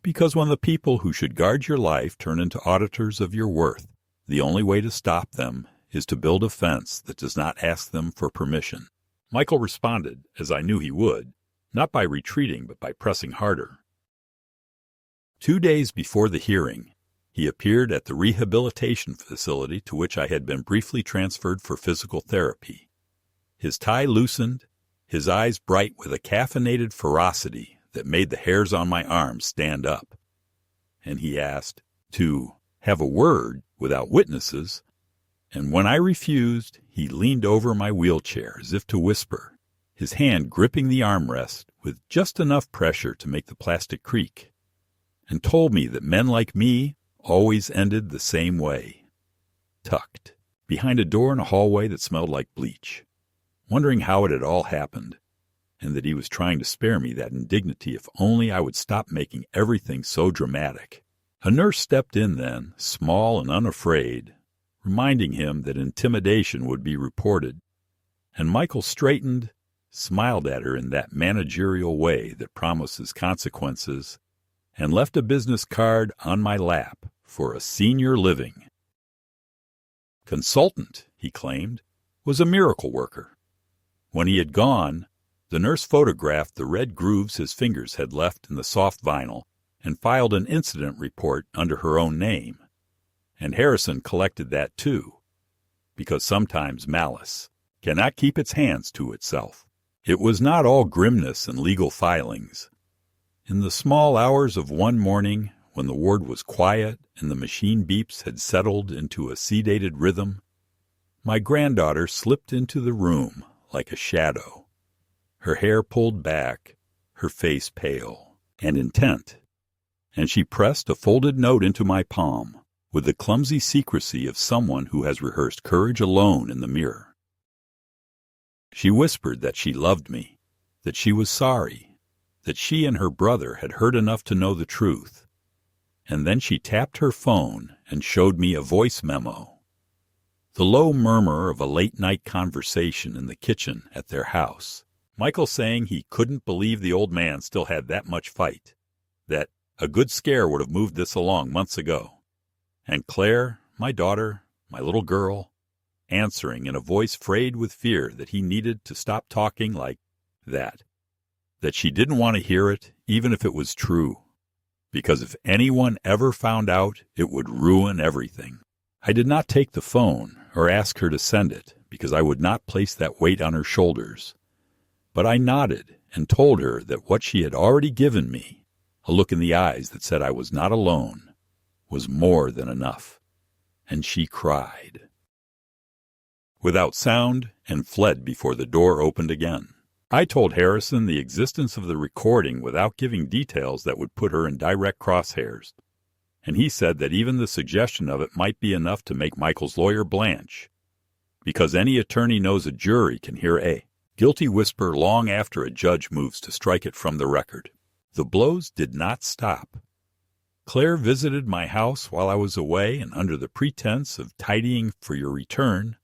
Because when the people who should guard your life turn into auditors of your worth, the only way to stop them is to build a fence that does not ask them for permission. Michael responded, as I knew he would, not by retreating but by pressing harder. 2 days before the hearing, he appeared at the rehabilitation facility to which I had been briefly transferred for physical therapy. His tie loosened, his eyes bright with a caffeinated ferocity that made the hairs on my arms stand up. And he asked to have a word without witnesses, and when I refused, he leaned over my wheelchair as if to whisper, his hand gripping the armrest with just enough pressure to make the plastic creak, and told me that men like me always ended the same way, tucked, behind a door in a hallway that smelled like bleach, wondering how it had all happened, and that he was trying to spare me that indignity if only I would stop making everything so dramatic. A nurse stepped in then, small and unafraid, reminding him that intimidation would be reported, and Michael straightened, smiled at her in that managerial way that promises consequences, and left a business card on my lap for a senior living. Consultant, he claimed, was a miracle worker. When he had gone, the nurse photographed the red grooves his fingers had left in the soft vinyl and filed an incident report under her own name. And Harrison collected that too, because sometimes malice cannot keep its hands to itself. It was not all grimness and legal filings. In the small hours of one morning, when the ward was quiet and the machine beeps had settled into a sedated rhythm, my granddaughter slipped into the room like a shadow, her hair pulled back, her face pale and intent, and she pressed a folded note into my palm with the clumsy secrecy of someone who has rehearsed courage alone in the mirror. She whispered that she loved me, that she was sorry, that she and her brother had heard enough to know the truth, and then she tapped her phone and showed me a voice memo. The low murmur of a late-night conversation in the kitchen at their house. Michael saying he couldn't believe the old man still had that much fight, that a good scare would have moved this along months ago. And Claire, my daughter, my little girl, answering in a voice frayed with fear that he needed to stop talking like that she didn't want to hear it, even if it was true, because if anyone ever found out, it would ruin everything. I did not take the phone or ask her to send it, because I would not place that weight on her shoulders. But I nodded and told her that what she had already given me, a look in the eyes that said I was not alone, was more than enough. And she cried without sound and fled before the door opened again. I told Harrison the existence of the recording without giving details that would put her in direct crosshairs, and he said that even the suggestion of it might be enough to make Michael's lawyer blanch, because any attorney knows a jury can hear a guilty whisper long after a judge moves to strike it from the record. The blows did not stop. Claire visited my house while I was away, and under the pretense of tidying for your return,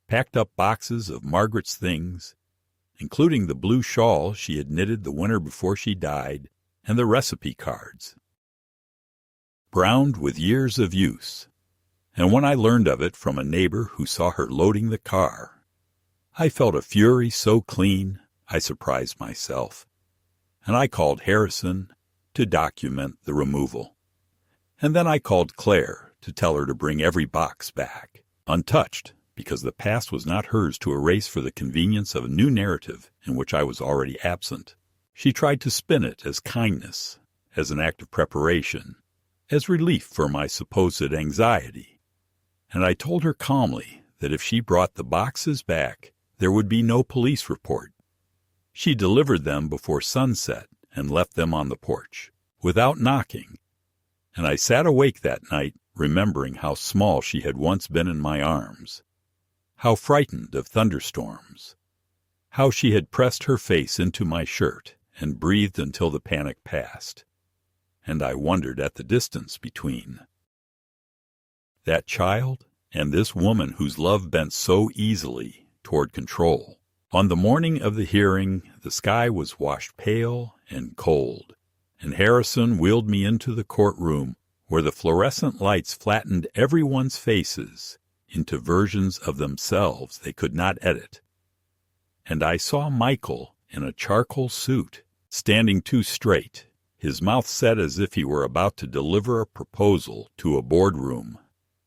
packed up boxes of Margaret's things, including the blue shawl she had knitted the winter before she died, and the recipe cards, browned with years of use. And when I learned of it from a neighbor who saw her loading the car, I felt a fury so clean I surprised myself, and I called Harrison to document the removal. And then I called Claire to tell her to bring every box back, untouched, because the past was not hers to erase for the convenience of a new narrative in which I was already absent. She tried to spin it as kindness, as an act of preparation, as relief for my supposed anxiety. And I told her calmly that if she brought the boxes back, there would be no police report. She delivered them before sunset and left them on the porch, without knocking. And I sat awake that night, remembering how small she had once been in my arms, how frightened of thunderstorms, how she had pressed her face into my shirt and breathed until the panic passed. And I wondered at the distance between that child and this woman whose love bent so easily toward control. On the morning of the hearing, the sky was washed pale and cold, and Harrison wheeled me into the courtroom where the fluorescent lights flattened everyone's faces into versions of themselves they could not edit. And I saw Michael in a charcoal suit, standing too straight, his mouth set as if he were about to deliver a proposal to a boardroom,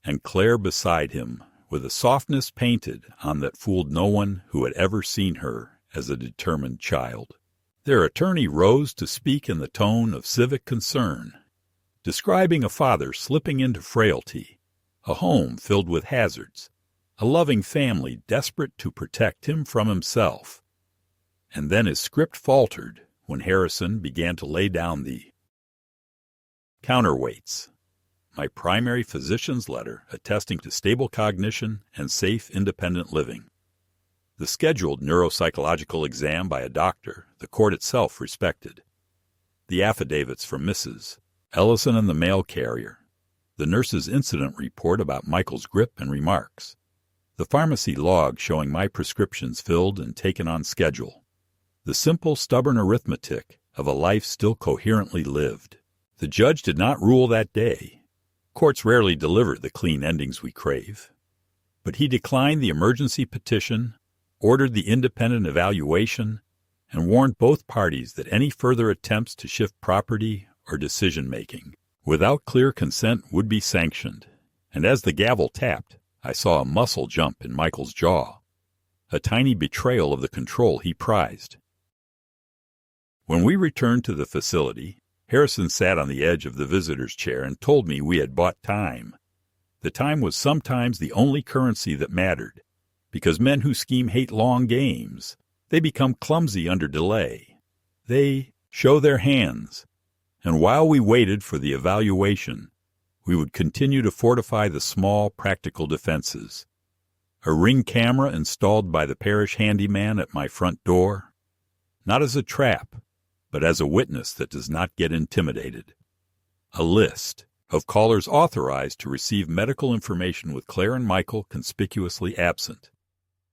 and Claire beside him with a softness painted on that fooled no one who had ever seen her as a determined child. Their attorney rose to speak in the tone of civic concern, describing a father slipping into frailty, a home filled with hazards, a loving family desperate to protect him from himself. And then his script faltered when Harrison began to lay down the counterweights. My primary physician's letter attesting to stable cognition and safe, independent living. The scheduled neuropsychological exam by a doctor the court itself respected. The affidavits from Mrs. Ellison and the mail carrier. The nurse's incident report about Michael's grip and remarks. The pharmacy log showing my prescriptions filled and taken on schedule. The simple, stubborn arithmetic of a life still coherently lived. The judge did not rule that day. Courts rarely deliver the clean endings we crave. But he declined the emergency petition, ordered the independent evaluation, and warned both parties that any further attempts to shift property or decision-making without clear consent would be sanctioned. And as the gavel tapped, I saw a muscle jump in Michael's jaw, a tiny betrayal of the control he prized. When we returned to the facility, Harrison sat on the edge of the visitor's chair and told me we had bought time. The time was sometimes the only currency that mattered, because men who scheme hate long games. They become clumsy under delay. They show their hands, and while we waited for the evaluation, we would continue to fortify the small, practical defenses. A Ring camera installed by the parish handyman at my front door, not as a trap, but as a witness that does not get intimidated. A list of callers authorized to receive medical information with Claire and Michael conspicuously absent.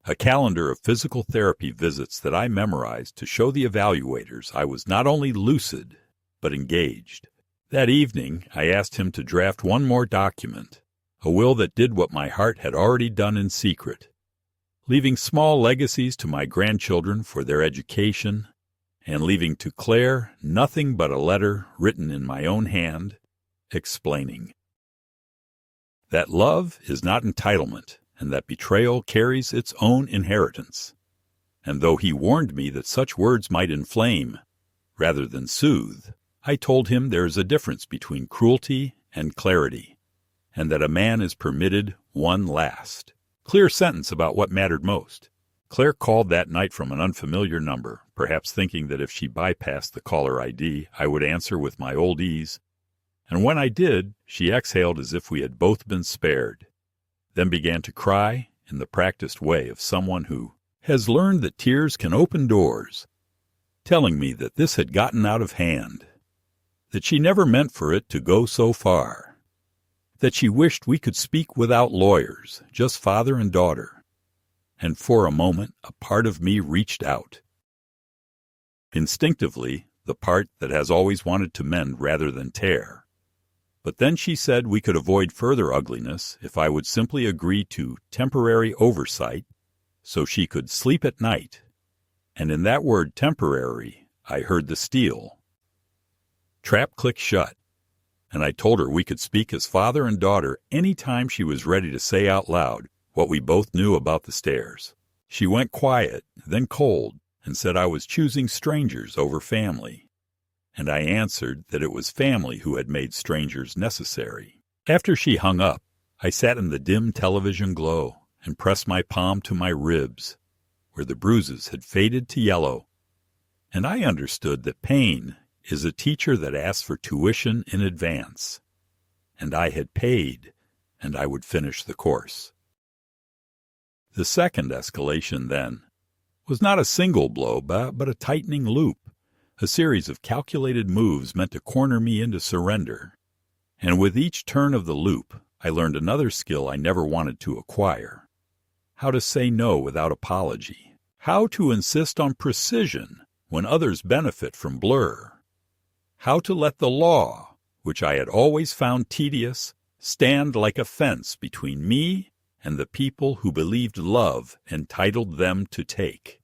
A calendar of physical therapy visits that I memorized to show the evaluators I was not only lucid, but engaged. That evening, I asked him to draft one more document, a will that did what my heart had already done in secret, leaving small legacies to my grandchildren for their education, and leaving to Claire nothing but a letter written in my own hand, explaining that love is not entitlement, and that betrayal carries its own inheritance. And though he warned me that such words might inflame rather than soothe, I told him there is a difference between cruelty and clarity, and that a man is permitted one last, clear sentence about what mattered most. Claire called that night from an unfamiliar number, perhaps thinking that if she bypassed the caller ID, I would answer with my old ease. And when I did, she exhaled as if we had both been spared, then began to cry in the practiced way of someone who has learned that tears can open doors, telling me that this had gotten out of hand, that she never meant for it to go so far, that she wished we could speak without lawyers, just father and daughter. And for a moment, a part of me reached out. Instinctively, the part that has always wanted to mend rather than tear. But then she said we could avoid further ugliness if I would simply agree to temporary oversight so she could sleep at night. And in that word temporary, I heard the steel. Trap clicked shut, and I told her we could speak as father and daughter any time she was ready to say out loud what we both knew about the stairs. She went quiet, then cold, and said I was choosing strangers over family. And I answered that it was family who had made strangers necessary. After she hung up, I sat in the dim television glow and pressed my palm to my ribs, where the bruises had faded to yellow. And I understood that pain is a teacher that asks for tuition in advance. And I had paid, and I would finish the course. The second escalation, then, was not a single blow, but a tightening loop. A series of calculated moves meant to corner me into surrender. And with each turn of the loop, I learned another skill I never wanted to acquire. How to say no without apology. How to insist on precision when others benefit from blur. How to let the law, which I had always found tedious, stand like a fence between me and the people who believed love entitled them to take.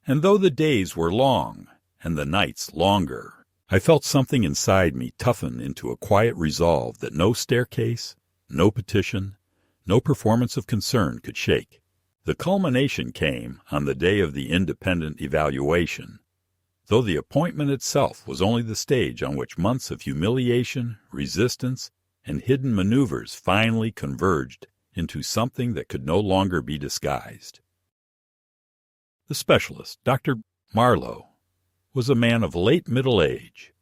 And though the days were long, and the nights longer, I felt something inside me toughen into a quiet resolve that no staircase, no petition, no performance of concern could shake. The culmination came on the day of the independent evaluation, though the appointment itself was only the stage on which months of humiliation, resistance, and hidden maneuvers finally converged into something that could no longer be disguised. The specialist, Dr. Marlowe, was a man of late middle age,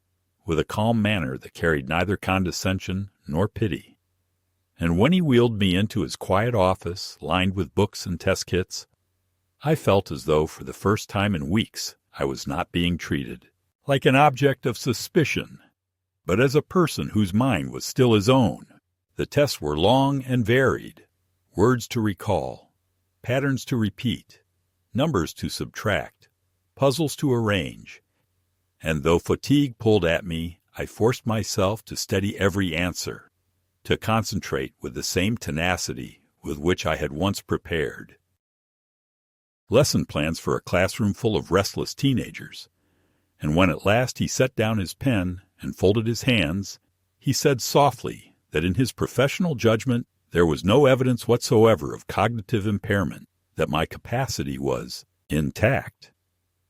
with a calm manner that carried neither condescension nor pity. And when he wheeled me into his quiet office, lined with books and test kits, I felt as though for the first time in weeks I was not being treated like an object of suspicion, but as a person whose mind was still his own. The tests were long and varied, words to recall, patterns to repeat, numbers to subtract, puzzles to arrange, and though fatigue pulled at me, I forced myself to steady every answer, to concentrate with the same tenacity with which I had once prepared. Lesson plans for a classroom full of restless teenagers, and when at last he set down his pen and folded his hands, he said softly that in his professional judgment there was no evidence whatsoever of cognitive impairment, that my capacity was intact,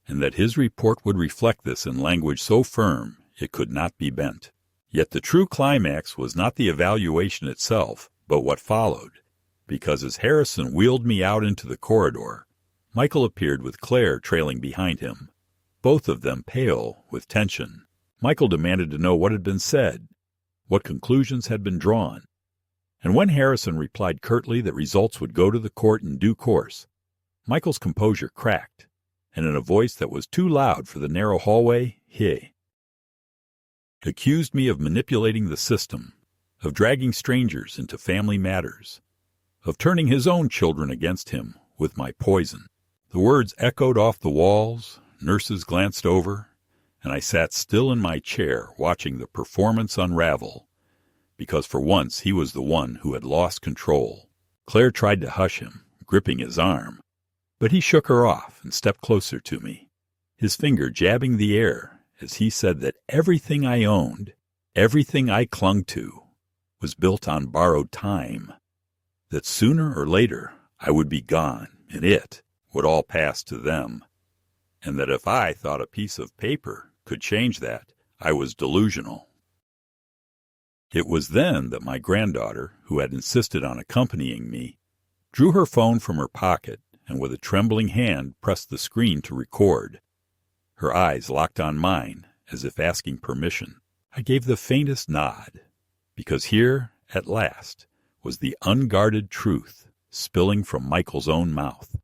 and that his report would reflect this in language so firm it could not be bent. Yet the true climax was not the evaluation itself, but what followed, because as Harrison wheeled me out into the corridor, Michael appeared with Claire trailing behind him. both of them pale with tension. Michael demanded to know what had been said, what conclusions had been drawn, and when Harrison replied curtly that results would go to the court in due course, Michael's composure cracked, and in a voice that was too loud for the narrow hallway, he accused me of manipulating the system, of dragging strangers into family matters, of turning his own children against him with my poison. The words echoed off the walls, nurses glanced over, and I sat still in my chair watching the performance unravel, because for once he was the one who had lost control. Claire tried to hush him, gripping his arm, but he shook her off and stepped closer to me, his finger jabbing the air as he said that everything I owned, everything I clung to, was built on borrowed time, that sooner or later I would be gone and it would all pass to them, and that if I thought a piece of paper could change that, I was delusional. It was then that my granddaughter, who had insisted on accompanying me, drew her phone from her pocket and with a trembling hand pressed the screen to record. Her eyes locked on mine as if asking permission. I gave the faintest nod, because here, at last, was the unguarded truth spilling from Michael's own mouth.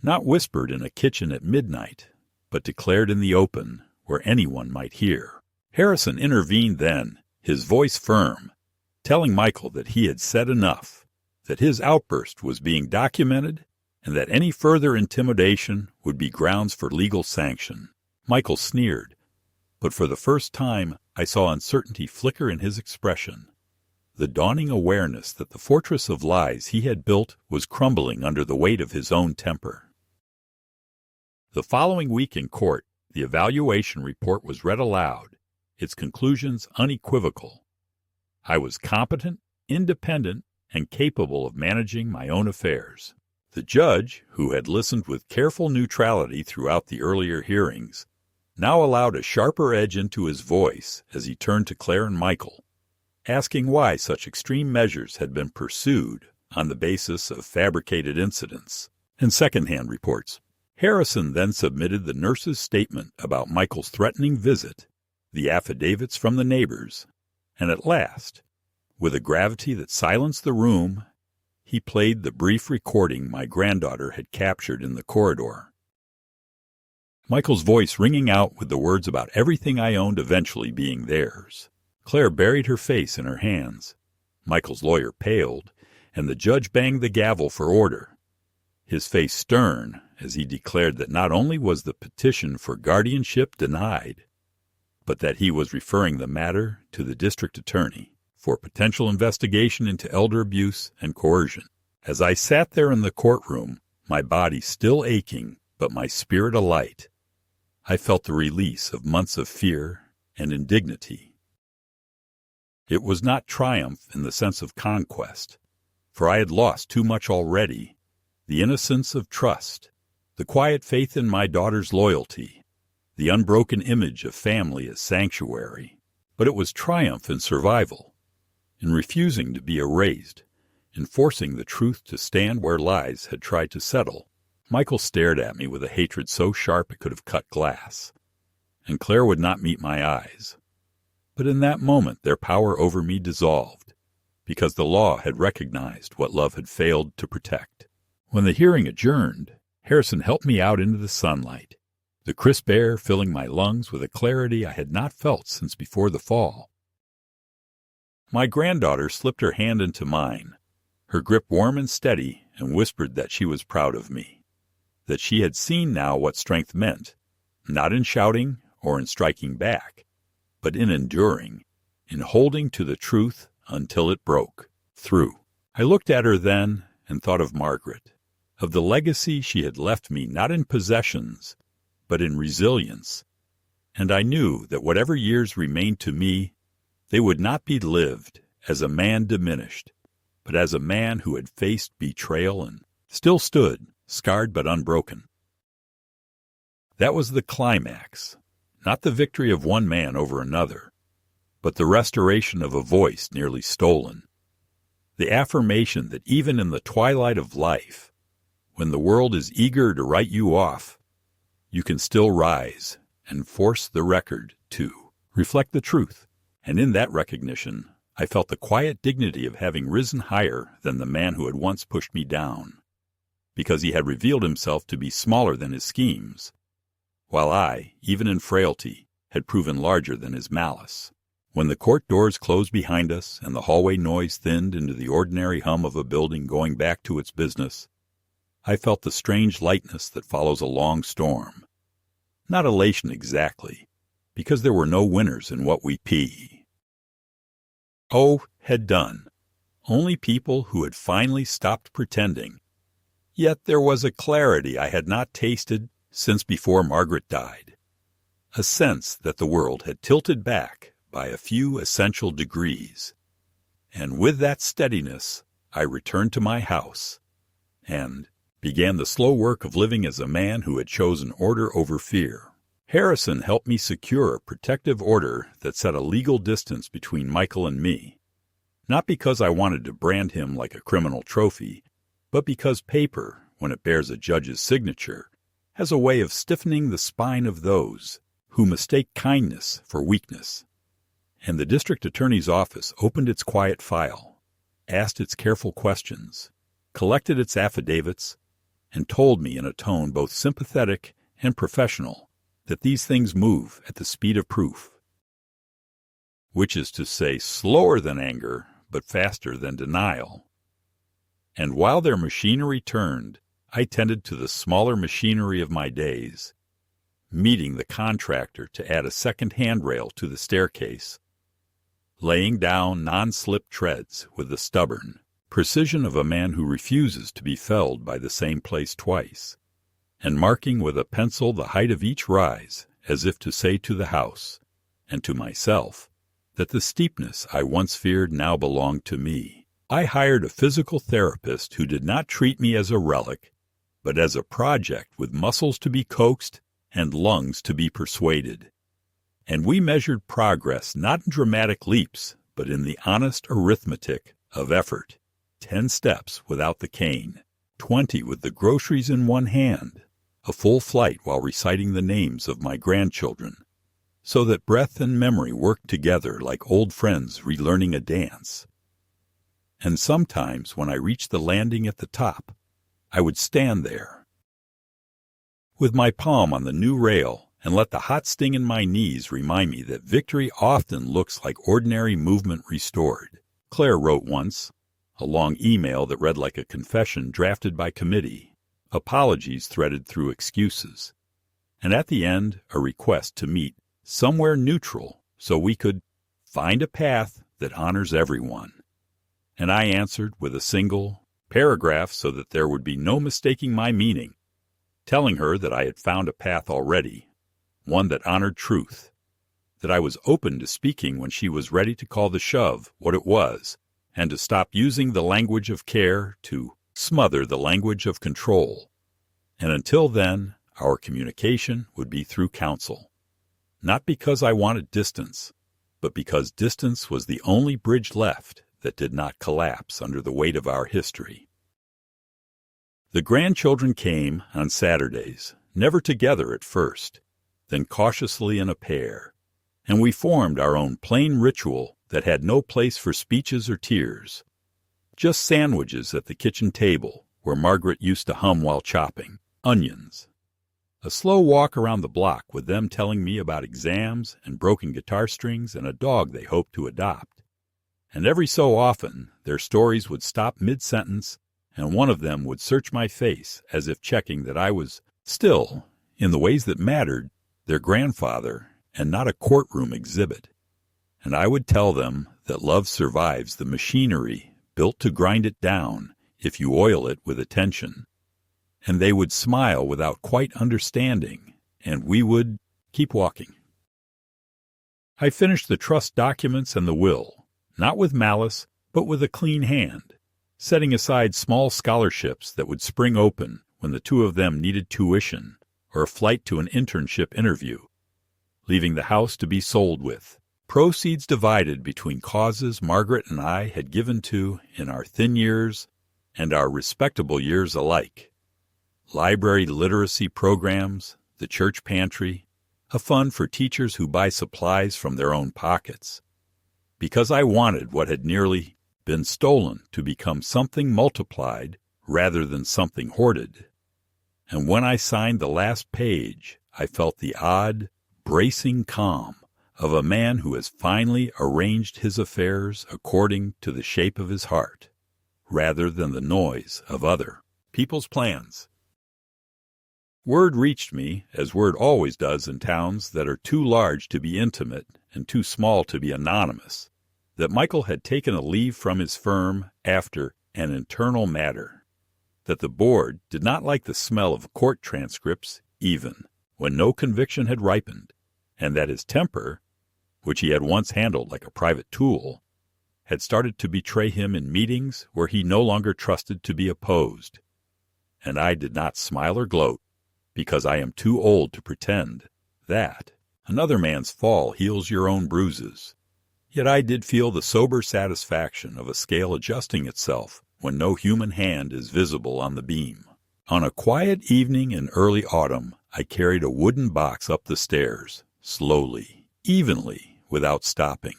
Not whispered in a kitchen at midnight, but declared in the open where anyone might hear. Harrison intervened then, his voice firm, telling Michael that he had said enough, that his outburst was being documented, and that any further intimidation would be grounds for legal sanction. Michael sneered, but for the first time I saw uncertainty flicker in his expression, the dawning awareness that the fortress of lies he had built was crumbling under the weight of his own temper. The following week in court, the evaluation report was read aloud, its conclusions unequivocal. I was competent, independent, and capable of managing my own affairs. The judge, who had listened with careful neutrality throughout the earlier hearings, now allowed a sharper edge into his voice as he turned to Claire and Michael, asking why such extreme measures had been pursued on the basis of fabricated incidents and second-hand reports. Harrison then submitted the nurse's statement about Michael's threatening visit, the affidavits from the neighbors, and at last, with a gravity that silenced the room, he played the brief recording my granddaughter had captured in the corridor. Michael's voice ringing out with the words about everything I owned eventually being theirs. Claire buried her face in her hands. Michael's lawyer paled, and the judge banged the gavel for order, his face stern as he declared that not only was the petition for guardianship denied, but that he was referring the matter to the district attorney for potential investigation into elder abuse and coercion. As I sat there in the courtroom, my body still aching, but my spirit alight, I felt the release of months of fear and indignity. It was not triumph in the sense of conquest, for I had lost too much already, the innocence of trust, the quiet faith in my daughter's loyalty, the unbroken image of family as sanctuary. But it was triumph in survival, in refusing to be erased, in forcing the truth to stand where lies had tried to settle. Michael stared at me with a hatred so sharp it could have cut glass, and Claire would not meet my eyes. But in that moment their power over me dissolved, because the law had recognized what love had failed to protect. When the hearing adjourned, Harrison helped me out into the sunlight, the crisp air filling my lungs with a clarity I had not felt since before the fall. My granddaughter slipped her hand into mine, her grip warm and steady, and whispered that she was proud of me, that she had seen now what strength meant, not in shouting or in striking back, but in enduring, in holding to the truth until it broke through. I looked at her then and thought of Margaret, of the legacy she had left me not in possessions, but in resilience, and I knew that whatever years remained to me, they would not be lived as a man diminished, but as a man who had faced betrayal and still stood, scarred but unbroken. That was the climax, not the victory of one man over another, but the restoration of a voice nearly stolen, the affirmation that even in the twilight of life, when the world is eager to write you off, you can still rise and force the record to reflect the truth. And in that recognition, I felt the quiet dignity of having risen higher than the man who had once pushed me down, because he had revealed himself to be smaller than his schemes, while I, even in frailty, had proven larger than his malice. When the court doors closed behind us and the hallway noise thinned into the ordinary hum of a building going back to its business, I felt the strange lightness that follows a long storm. Not elation exactly, because there were no winners in what we pee. Had done. Only people who had finally stopped pretending. Yet there was a clarity I had not tasted since before Margaret died. A sense that the world had tilted back by a few essential degrees. And with that steadiness, I returned to my house and began the slow work of living as a man who had chosen order over fear. Harrison helped me secure a protective order that set a legal distance between Michael and me, not because I wanted to brand him like a criminal trophy, but because paper, when it bears a judge's signature, has a way of stiffening the spine of those who mistake kindness for weakness. And the district attorney's office opened its quiet file, asked its careful questions, collected its affidavits, and told me in a tone both sympathetic and professional that these things move at the speed of proof, which is to say slower than anger, but faster than denial. And while their machinery turned, I tended to the smaller machinery of my days, meeting the contractor to add a second handrail to the staircase, laying down non-slip treads with the stubborn precision of a man who refuses to be felled by the same place twice, and marking with a pencil the height of each rise, as if to say to the house, and to myself, that the steepness I once feared now belonged to me. I hired a physical therapist who did not treat me as a relic, but as a project with muscles to be coaxed and lungs to be persuaded. And we measured progress not in dramatic leaps, but in the honest arithmetic of effort. 10 steps without the cane, 20 with the groceries in one hand, a full flight while reciting the names of my grandchildren, so that breath and memory worked together like old friends relearning a dance. And sometimes when I reached the landing at the top, I would stand there, with my palm on the new rail, and let the hot sting in my knees remind me that victory often looks like ordinary movement restored. Claire wrote once, a long email that read like a confession drafted by committee, apologies threaded through excuses, and at the end a request to meet somewhere neutral so we could find a path that honors everyone. And I answered with a single paragraph so that there would be no mistaking my meaning, telling her that I had found a path already, one that honored truth, that I was open to speaking when she was ready to call the shove what it was, and to stop using the language of care to smother the language of control. And until then, our communication would be through counsel. Not because I wanted distance, but because distance was the only bridge left that did not collapse under the weight of our history. The grandchildren came on Saturdays, never together at first, then cautiously in a pair, and we formed our own plain ritual that had no place for speeches or tears, just sandwiches at the kitchen table where Margaret used to hum while chopping onions, a slow walk around the block with them telling me about exams and broken guitar strings and a dog they hoped to adopt. And every so often their stories would stop mid-sentence, and one of them would search my face as if checking that I was still, in the ways that mattered, their grandfather and not a courtroom exhibit. And I would tell them that love survives the machinery built to grind it down if you oil it with attention. And they would smile without quite understanding, and we would keep walking. I finished the trust documents and the will, not with malice, but with a clean hand, setting aside small scholarships that would spring open when the two of them needed tuition or a flight to an internship interview, leaving the house to be sold with. Proceeds divided between causes Margaret and I had given to in our thin years and our respectable years alike. Library literacy programs, the church pantry, a fund for teachers who buy supplies from their own pockets. Because I wanted what had nearly been stolen to become something multiplied rather than something hoarded. And when I signed the last page, I felt the odd, bracing calm of a man who has finally arranged his affairs according to the shape of his heart, rather than the noise of other people's plans. Word reached me, as word always does in towns that are too large to be intimate and too small to be anonymous, that Michael had taken a leave from his firm after an internal matter, that the board did not like the smell of court transcripts even when no conviction had ripened, and that his temper, which he had once handled like a private tool, had started to betray him in meetings where he no longer trusted to be opposed. And I did not smile or gloat, because I am too old to pretend that another man's fall heals your own bruises. Yet I did feel the sober satisfaction of a scale adjusting itself when no human hand is visible on the beam. On a quiet evening in early autumn, I carried a wooden box up the stairs, slowly, evenly, without stopping.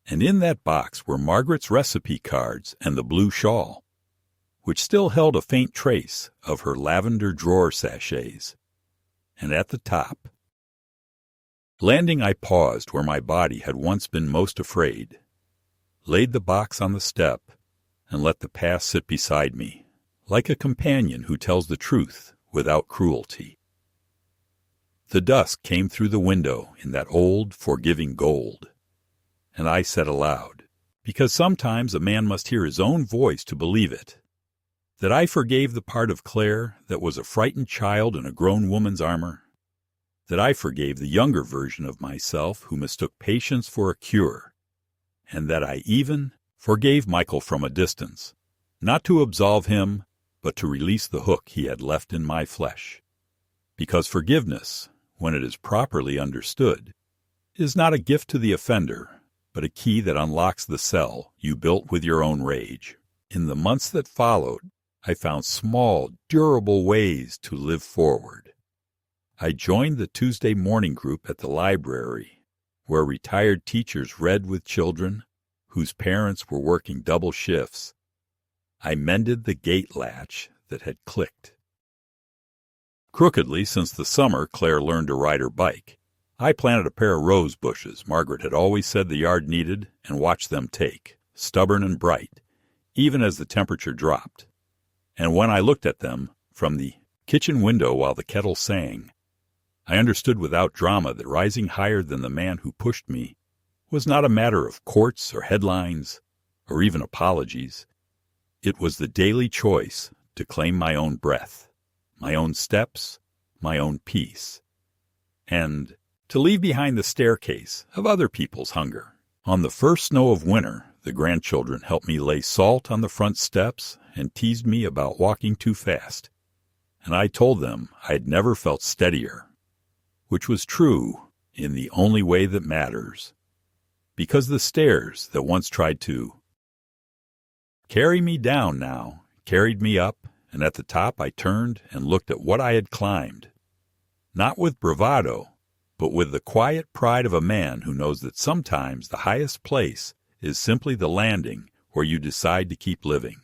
And in that box were Margaret's recipe cards and the blue shawl, which still held a faint trace of her lavender drawer sachets. And at the top, landing, I paused where my body had once been most afraid, laid the box on the step, and let the past sit beside me, like a companion who tells the truth without cruelty. The dusk came through the window in that old, forgiving gold, and I said aloud, because sometimes a man must hear his own voice to believe it, that I forgave the part of Claire that was a frightened child in a grown woman's armor, that I forgave the younger version of myself who mistook patience for a cure, and that I even forgave Michael from a distance, not to absolve him, but to release the hook he had left in my flesh. Because forgiveness, when it is properly understood, is not a gift to the offender, but a key that unlocks the cell you built with your own rage. In the months that followed, I found small, durable ways to live forward. I joined the Tuesday morning group at the library, where retired teachers read with children whose parents were working double shifts. I mended the gate latch that had clicked. Crookedly, since the summer Claire learned to ride her bike, I planted a pair of rose bushes Margaret had always said the yard needed and watched them take, stubborn and bright, even as the temperature dropped. And when I looked at them from the kitchen window while the kettle sang, I understood without drama that rising higher than the man who pushed me was not a matter of courts or headlines or even apologies. It was the daily choice to claim my own breath, my own steps, my own peace, and to leave behind the staircase of other people's hunger. On the first snow of winter, the grandchildren helped me lay salt on the front steps and teased me about walking too fast, and I told them I had never felt steadier, which was true in the only way that matters, because the stairs that once tried to carry me down now carried me up, and at the top I turned and looked at what I had climbed, not with bravado, but with the quiet pride of a man who knows that sometimes the highest place is simply the landing where you decide to keep living.